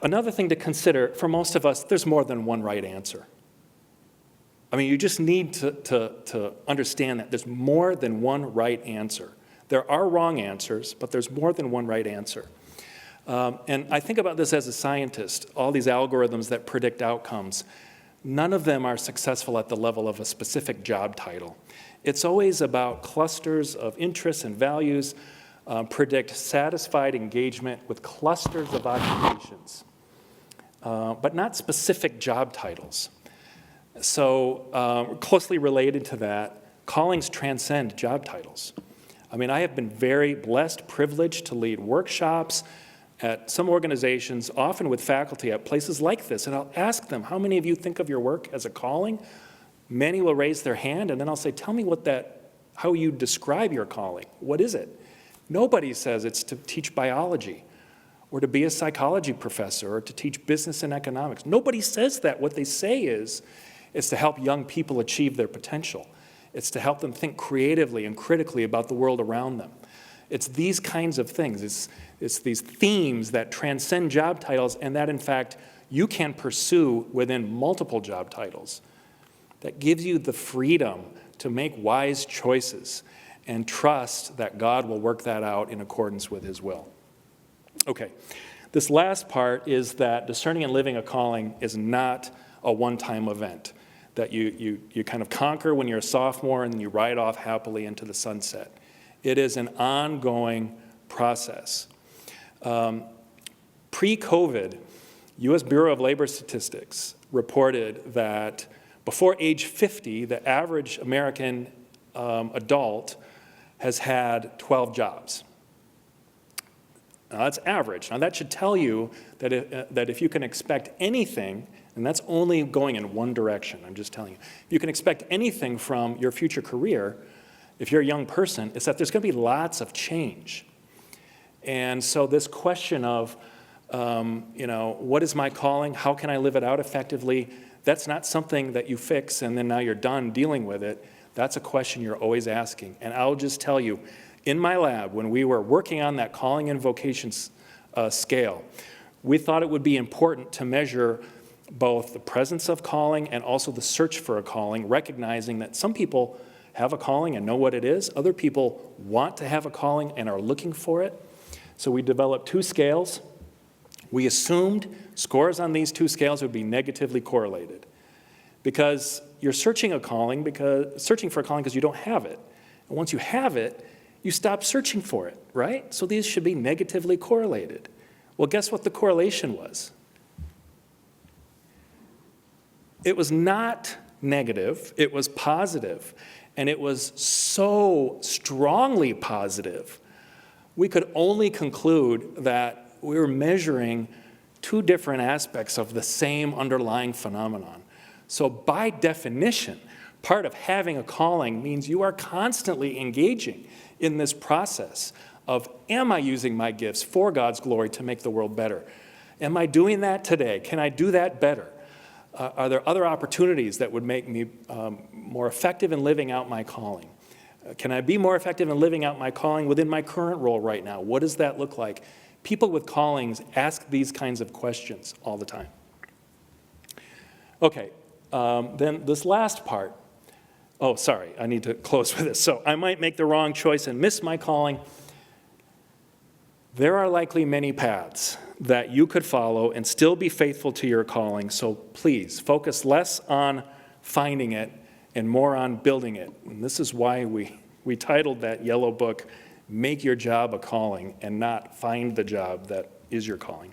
Another thing to consider, for most of us, there's more than one right answer. I mean, you just need to understand that there's more than one right answer. There are wrong answers, but there's more than one right answer. And I think about this as a scientist, all these algorithms that predict outcomes. None of them are successful at the level of a specific job title. It's always about clusters of interests and values, predict satisfied engagement with clusters of occupations, but not specific job titles. So closely related to that, callings transcend job titles. I mean, I have been very blessed, privileged to lead workshops at some organizations, often with faculty at places like this, and I'll ask them, how many of you think of your work as a calling? Many will raise their hand, and then I'll say, tell me how you describe your calling. What is it? Nobody says it's to teach biology or to be a psychology professor or to teach business and economics. Nobody says that. What they say is to help young people achieve their potential. It's to help them think creatively and critically about the world around them. It's these kinds of things. It's these themes that transcend job titles and that, in fact, you can pursue within multiple job titles. That gives you the freedom to make wise choices and trust that God will work that out in accordance with his will. Okay, this last part is that discerning and living a calling is not a one-time event that you kind of conquer when you're a sophomore and then you ride off happily into the sunset. It is an ongoing process. Pre-COVID, U.S. Bureau of Labor Statistics reported that Before age 50, the average American adult has had 12 jobs. Now, that's average. Now, that should tell you that if you can expect anything, and that's only going in one direction, I'm just telling you. If you can expect anything from your future career, if you're a young person, it's that there's going to be lots of change. And so this question of, what is my calling? How can I live it out effectively? That's not something that you fix and then now you're done dealing with it. That's a question you're always asking. And I'll just tell you, in my lab, when we were working on that calling and vocation scale, we thought it would be important to measure both the presence of calling and also the search for a calling, recognizing that some people have a calling and know what it is. Other people want to have a calling and are looking for it. So we developed 2 scales. We assumed scores on these 2 scales would be negatively correlated because you're searching for a calling because you don't have it. And once you have it, you stop searching for it, right? So these should be negatively correlated. Well, guess what the correlation was? It was not negative, it was positive. And it was so strongly positive, we could only conclude that we were measuring 2 different aspects of the same underlying phenomenon. So by definition, part of having a calling means you are constantly engaging in this process of, am I using my gifts for God's glory to make the world better? Am I doing that today? Can I do that better? Are there other opportunities that would make me more effective in living out my calling? Can I be more effective in living out my calling within my current role right now? What does that look like? People with callings ask these kinds of questions all the time. Okay, then this last part. Oh, sorry, I need to close with this. So I might make the wrong choice and miss my calling. There are likely many paths that you could follow and still be faithful to your calling. So please, focus less on finding it and more on building it. And this is why we titled that yellow book, Make Your Job a Calling, and not Find the Job That Is Your Calling.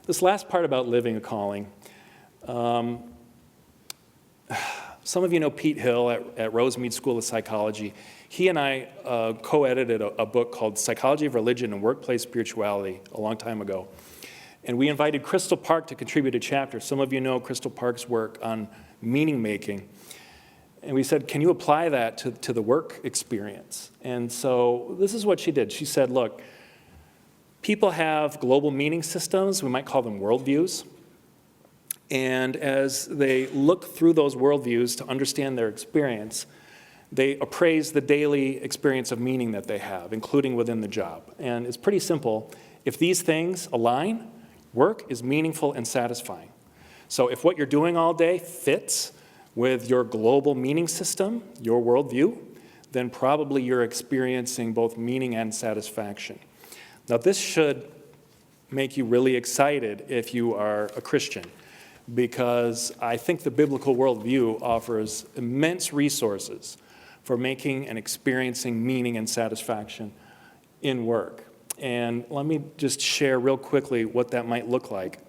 This last part about living a calling, some of you know Pete Hill at Rosemead School of Psychology. He and I co-edited a book called Psychology of Religion and Workplace Spirituality a long time ago. And we invited Crystal Park to contribute a chapter. Some of you know Crystal Park's work on meaning making. And we said, can you apply that to the work experience? And so this is what she did. She said, look, people have global meaning systems. We might call them worldviews. And as they look through those worldviews to understand their experience, they appraise the daily experience of meaning that they have, including within the job. And it's pretty simple. If these things align, work is meaningful and satisfying. So if what you're doing all day fits with your global meaning system, your worldview, then probably you're experiencing both meaning and satisfaction. Now, this should make you really excited if you are a Christian, because I think the biblical worldview offers immense resources for making and experiencing meaning and satisfaction in work. And let me just share real quickly what that might look like.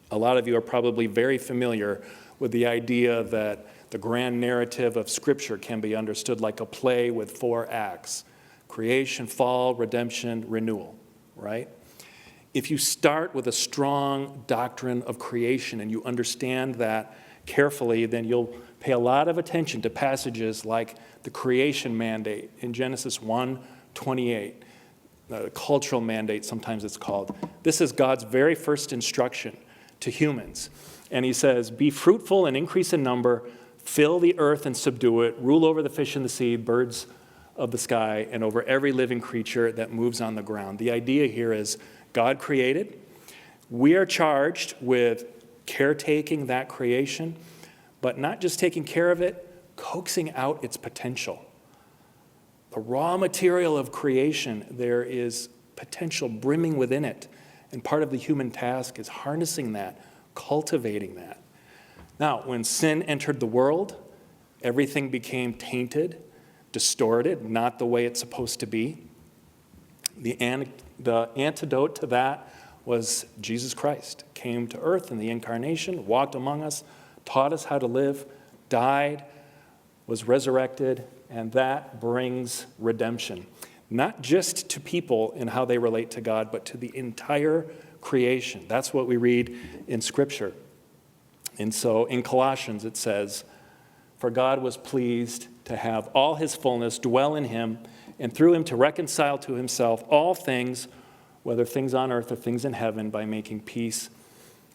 A lot of you are probably very familiar with the idea that the grand narrative of Scripture can be understood like a play with 4 acts: creation, fall, redemption, renewal, right? If you start with a strong doctrine of creation and you understand that carefully, then you'll pay a lot of attention to passages like the creation mandate in Genesis 1:28, the cultural mandate, sometimes it's called. This is God's very first instruction to humans. And he says, be fruitful and increase in number, fill the earth and subdue it, rule over the fish in the sea, birds of the sky, and over every living creature that moves on the ground. The idea here is God created. We are charged with caretaking that creation, but not just taking care of it, coaxing out its potential. The raw material of creation, there is potential brimming within it. And part of the human task is harnessing that, cultivating that. Now, when sin entered the world, everything became tainted, distorted, not the way it's supposed to be. The antidote to that was Jesus Christ. Came to earth in the incarnation, walked among us, taught us how to live, died, was resurrected, and that brings redemption. Not just to people and how they relate to God, but to the entire creation. That's what we read in Scripture. And so in Colossians it says, "For God was pleased to have all his fullness dwell in him, and through him to reconcile to himself all things, whether things on earth or things in heaven, by making peace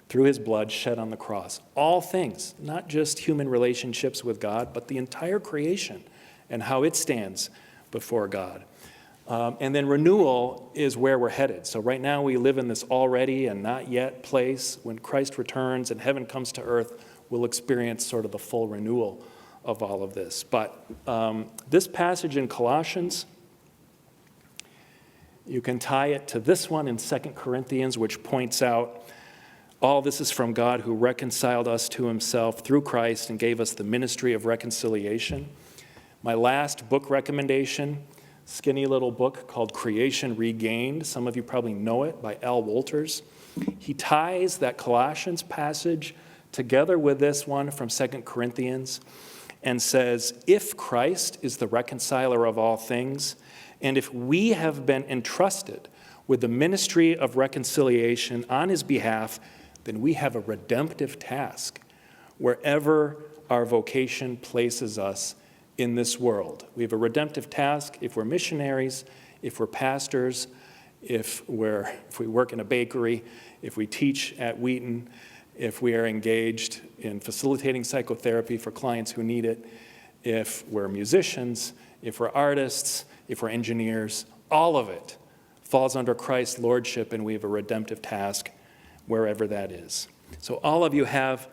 through his blood shed on the cross." All things, not just human relationships with God, but the entire creation and how it stands before God. And then renewal is where we're headed. So right now we live in this already and not yet place. When Christ returns and heaven comes to earth, we'll experience sort of the full renewal of all of this. But this passage in Colossians, you can tie it to this one in 2 Corinthians, which points out all this is from God who reconciled us to himself through Christ and gave us the ministry of reconciliation. My last book recommendation, skinny little book called Creation Regained. Some of you probably know it, by L. Wolters. He ties that Colossians passage together with this one from 2 Corinthians and says, if Christ is the reconciler of all things, and if we have been entrusted with the ministry of reconciliation on his behalf, then we have a redemptive task wherever our vocation places us in this world. We have a redemptive task if we're missionaries, if we're pastors, if we work in a bakery, if we teach at Wheaton, if we are engaged in facilitating psychotherapy for clients who need it, if we're musicians, if we're artists, if we're engineers. All of it falls under Christ's lordship, and we have a redemptive task wherever that is. So all of you have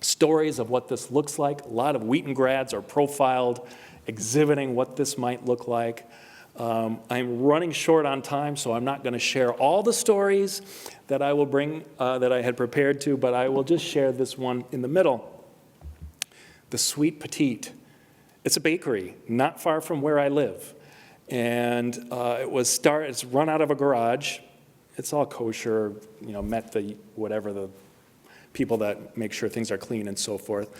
stories of what this looks like. A lot of Wheaton grads are profiled, exhibiting what this might look like. I'm running short on time, so I'm not going to share all the stories that I will bring, that I had prepared to, but I will just share this one in the middle. The Sweet Petite. It's a bakery not far from where I live. And it's run out of a garage. It's all kosher, met the whatever the people that make sure things are clean and so forth.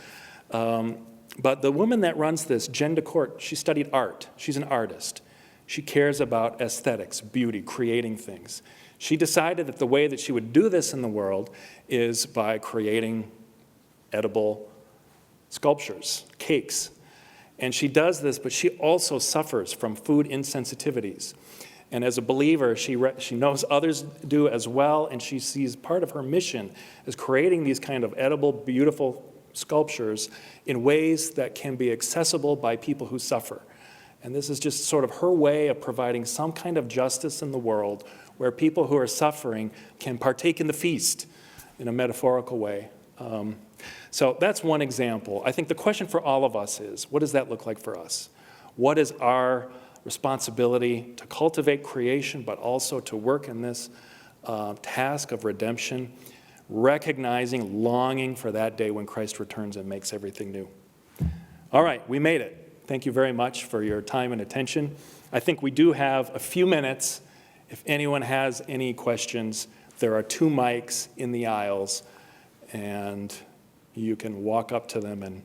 But the woman that runs this, Jen DeCourt, she studied art. She's an artist. She cares about aesthetics, beauty, creating things. She decided that the way that she would do this in the world is by creating edible sculptures, cakes. And she does this, but she also suffers from food insensitivities. And as a believer, she knows others do as well, and she sees part of her mission as creating these kind of edible, beautiful sculptures in ways that can be accessible by people who suffer. And this is just sort of her way of providing some kind of justice in the world where people who are suffering can partake in the feast in a metaphorical way. So that's one example. I think the question for all of us is, what does that look like for us? What is our responsibility to cultivate creation, but also to work in this task of redemption, recognizing, longing for that day when Christ returns and makes everything new? All right, we made it. Thank you very much for your time and attention. I think we do have a few minutes. If anyone has any questions, there are 2 mics in the aisles, and you can walk up to them and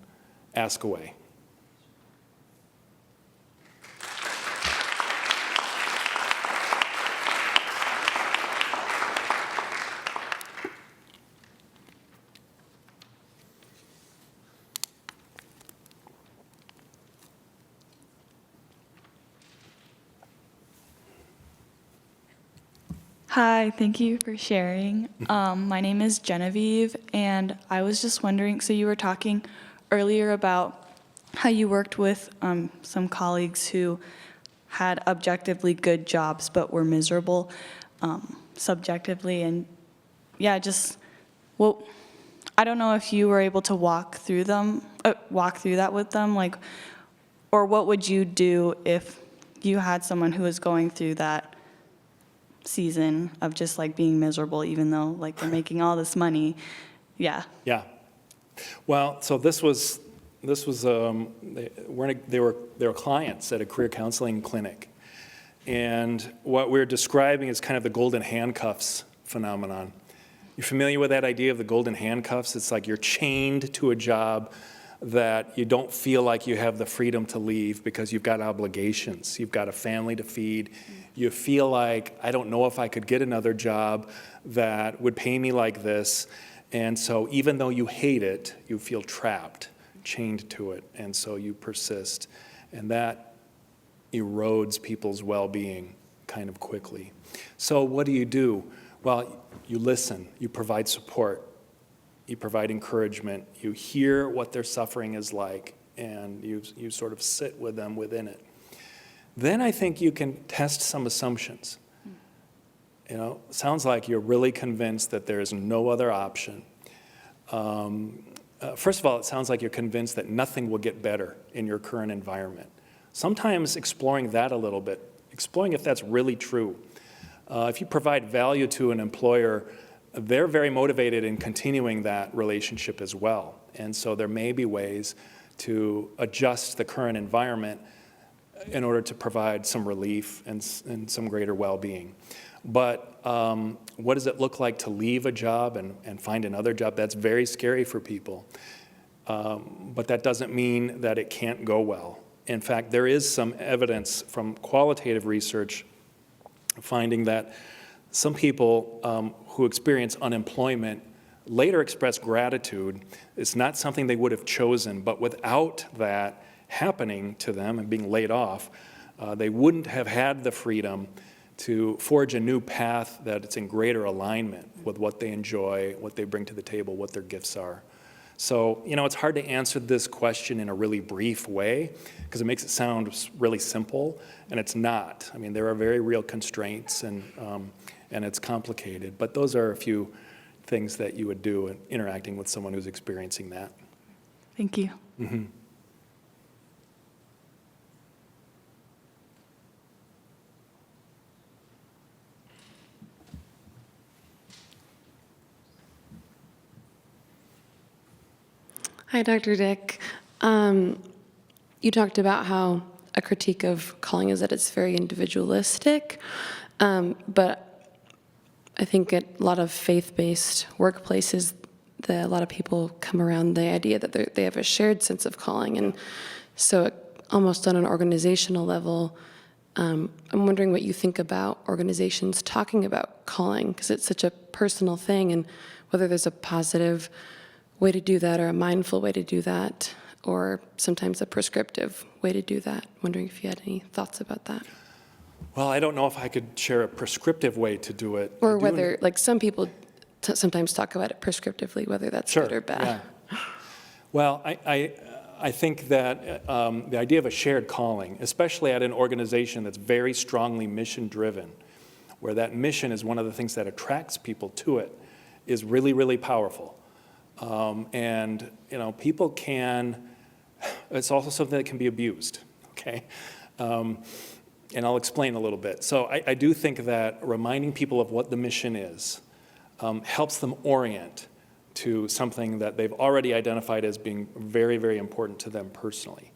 ask away. Hi, thank you for sharing. My name is Genevieve, and I was just wondering, so you were talking earlier about how you worked with some colleagues who had objectively good jobs but were miserable subjectively, and yeah, I don't know if you were able to walk through that with them, or what would you do if you had someone who was going through that season of just being miserable, even though they're making all this money. Yeah. Well, so they were clients at a career counseling clinic, and what we're describing is kind of the golden handcuffs phenomenon. You're familiar with that idea of the golden handcuffs? It's like you're chained to a job that you don't feel like you have the freedom to leave because you've got obligations. You've got a family to feed. You feel like, I don't know if I could get another job that would pay me like this. And so even though you hate it, you feel trapped, chained to it. And so you persist. And that erodes people's well-being kind of quickly. So what do? Well, you listen, you provide support. You provide encouragement, you hear what their suffering is like, and you sort of sit with them within it. Then I think you can test some assumptions. Sounds like you're really convinced that there is no other option. First of all, it sounds like you're convinced that nothing will get better in your current environment. Sometimes exploring that a little bit, exploring if that's really true. If you provide value to an employer, they're very motivated in continuing that relationship as well. And so there may be ways to adjust the current environment in order to provide some relief and some greater well-being. But what does it look like to leave a job and find another job? That's very scary for people. But that doesn't mean that it can't go well. In fact, there is some evidence from qualitative research finding that some people who experience unemployment later express gratitude. It's not something they would have chosen, but without that happening to them and being laid off, they wouldn't have had the freedom to forge a new path that it's in greater alignment with what they enjoy, what they bring to the table, what their gifts are. So, it's hard to answer this question in a really brief way because it makes it sound really simple, and it's not. I mean, there are very real constraints, and it's complicated. But those are a few things that you would do in interacting with someone who's experiencing that. Thank you. Mm-hmm. Hi, Dr. Dik. You talked about how a critique of calling is that it's very individualistic, but I think at a lot of faith-based workplaces, a lot of people come around the idea that they have a shared sense of calling, and so almost on an organizational level, I'm wondering what you think about organizations talking about calling, because it's such a personal thing, and whether there's a positive way to do that or a mindful way to do that, or sometimes a prescriptive way to do that. Wondering if you had any thoughts about that. Well, I don't know if I could share a prescriptive way to do it. Or whether, like some people sometimes talk about it prescriptively, whether that's Sure, good or bad. Yeah. Well, I think that the idea of a shared calling, especially at an organization that's very strongly mission-driven, where that mission is one of the things that attracts people to it, is really, really powerful. And, people it's also something that can be abused, okay? And I'll explain a little bit. So I do think that reminding people of what the mission is helps them orient to something that they've already identified as being very, very important to them personally.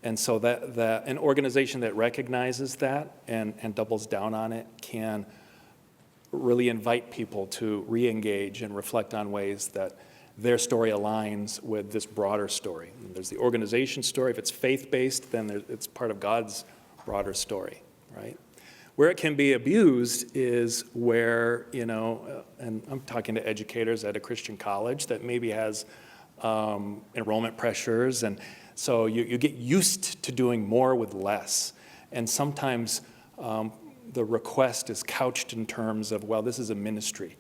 And so that an organization that recognizes that and doubles down on it can really invite people to re-engage and reflect on ways that their story aligns with this broader story. And there's the organization story. If it's faith-based, then it's part of God's broader story, right? Where it can be abused is where, and I'm talking to educators at a Christian college that maybe has enrollment pressures, and so you get used to doing more with less. And sometimes the request is couched in terms of, well, this is a ministry.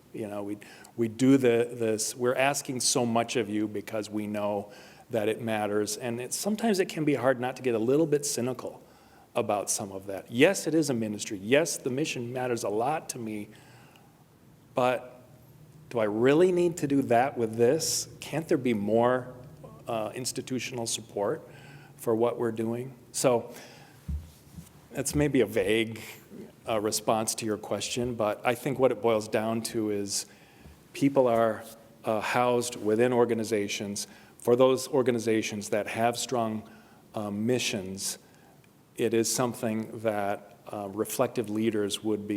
We do this. We're asking so much of you because we know that it matters. And sometimes it can be hard not to get a little bit cynical about some of that. Yes, it is a ministry. Yes, the mission matters a lot to me. But do I really need to do that with this? Can't there be more institutional support for what we're doing? So that's maybe a vague response to your question, but I think what it boils down to is people are housed within organizations. For those organizations that have strong missions, it is something that reflective leaders would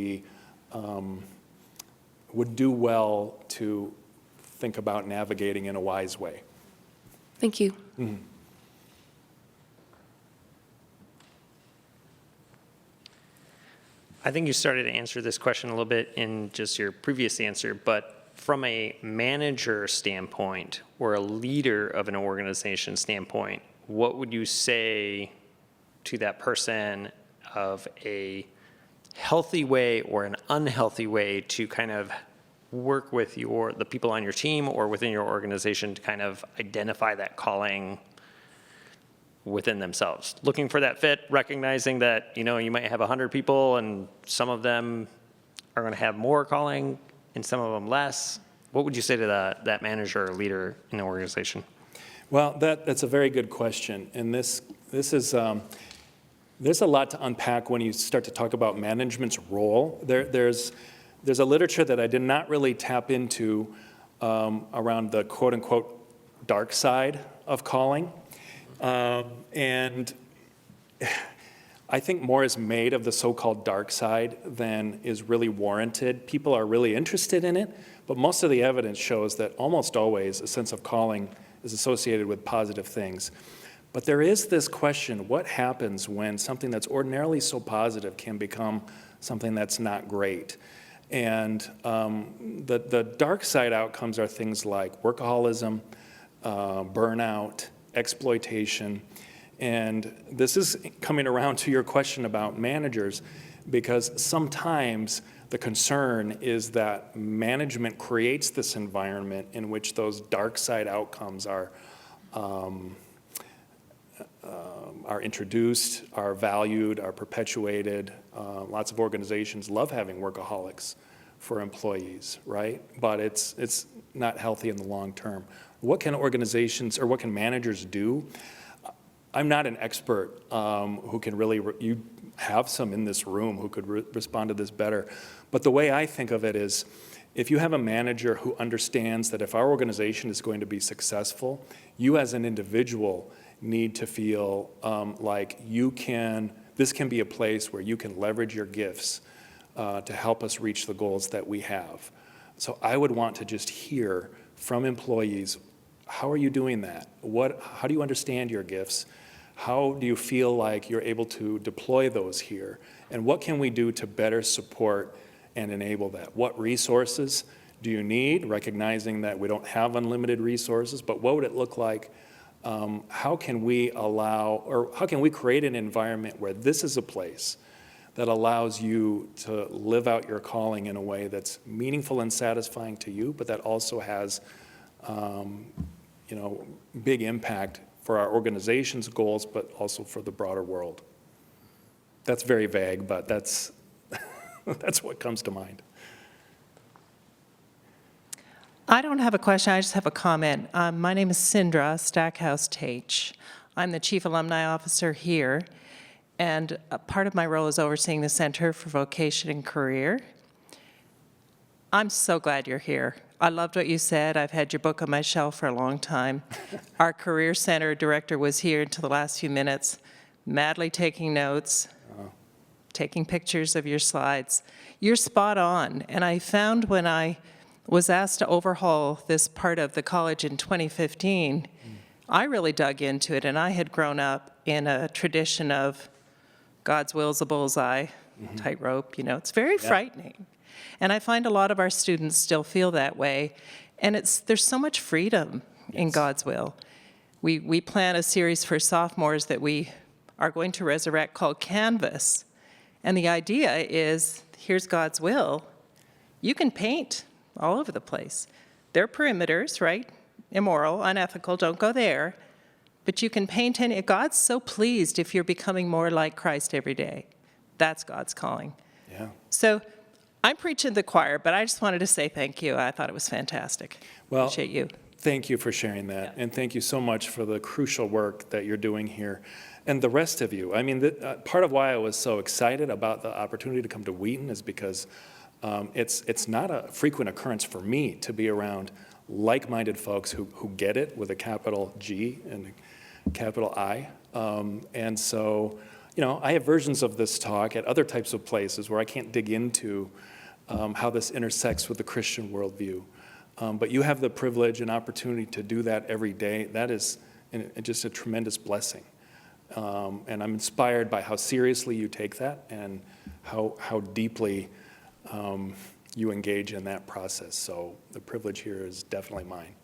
would do well to think about navigating in a wise way. Thank you. I think you started to answer this question a little bit in just your previous answer, but from a manager standpoint or a leader of an organization standpoint, what would you say to that person of a healthy way or an unhealthy way to kind of work with the people on your team or within your organization to kind of identify that calling within themselves, looking for that fit, recognizing that, you know, you might have 100 people and some of them are going to have more calling and some of them less. What would you say to that manager or leader in the organization? Well, that's a very good question, and this is there's a lot to unpack when you start to talk about management's role. There's a literature that I did not really tap into around the quote-unquote dark side of calling. And I think more is made of the so-called dark side than is really warranted. People are really interested in it, but most of the evidence shows that almost always a sense of calling is associated with positive things. But there is this question, what happens when something that's ordinarily so positive can become something that's not great? And the dark side outcomes are things like workaholism, burnout, exploitation. And this is coming around to your question about managers, because sometimes the concern is that management creates this environment in which those dark side outcomes are introduced, are valued, are perpetuated. Lots of organizations love having workaholics for employees, right? But it's not healthy in the long term. What can organizations or what can managers do? I'm not an expert who can really, you have some in this room who could respond to this better. But the way I think of it is, if you have a manager who understands that if our organization is going to be successful, you as an individual need to feel like this can be a place where you can leverage your gifts to help us reach the goals that we have. So I would want to just hear from employees, how are you doing that? How do you understand your gifts? How do you feel like you're able to deploy those here? And what can we do to better support and enable that? What resources do you need, recognizing that we don't have unlimited resources, but what would it look like? How can we create an environment where this is a place that allows you to live out your calling in a way that's meaningful and satisfying to you, but that also has big impact for our organization's goals, but also for the broader world. That's very vague, but that's that's what comes to mind. I don't have a question, I just have a comment. My name is Sindra Stackhouse-Tate. I'm the Chief Alumni Officer here, and a part of my role is overseeing the Center for Vocation and Career. I'm so glad you're here. I loved what you said. I've had your book on my shelf for a long time. Our Career Center director was here until the last few minutes, madly taking notes, taking pictures of your slides. You're spot on, and I found when I was asked to overhaul this part of the college in 2015, I really dug into it, and I had grown up in a tradition of God's will's a bullseye, tightrope, it's very frightening. And I find a lot of our students still feel that way, and there's so much freedom in God's will. We plan a series for sophomores that we are going to resurrect called Canvas, and the idea is, here's God's will. You can paint all over the place. There are perimeters, right? Immoral, unethical, don't go there. But you can paint God's so pleased if you're becoming more like Christ every day. That's God's calling. Yeah. So I'm preaching to the choir, but I just wanted to say thank you. I thought it was fantastic. Well, appreciate you. Thank you for sharing that, and thank you so much for the crucial work that you're doing here. And the rest of you, I mean, part of why I was so excited about the opportunity to come to Wheaton is because it's not a frequent occurrence for me to be around like-minded folks who get it with a capital G and a capital I. And so, I have versions of this talk at other types of places where I can't dig into how this intersects with the Christian worldview. But you have the privilege and opportunity to do that every day. That is just a tremendous blessing. And I'm inspired by how seriously you take that and how deeply you engage in that process. So the privilege here is definitely mine.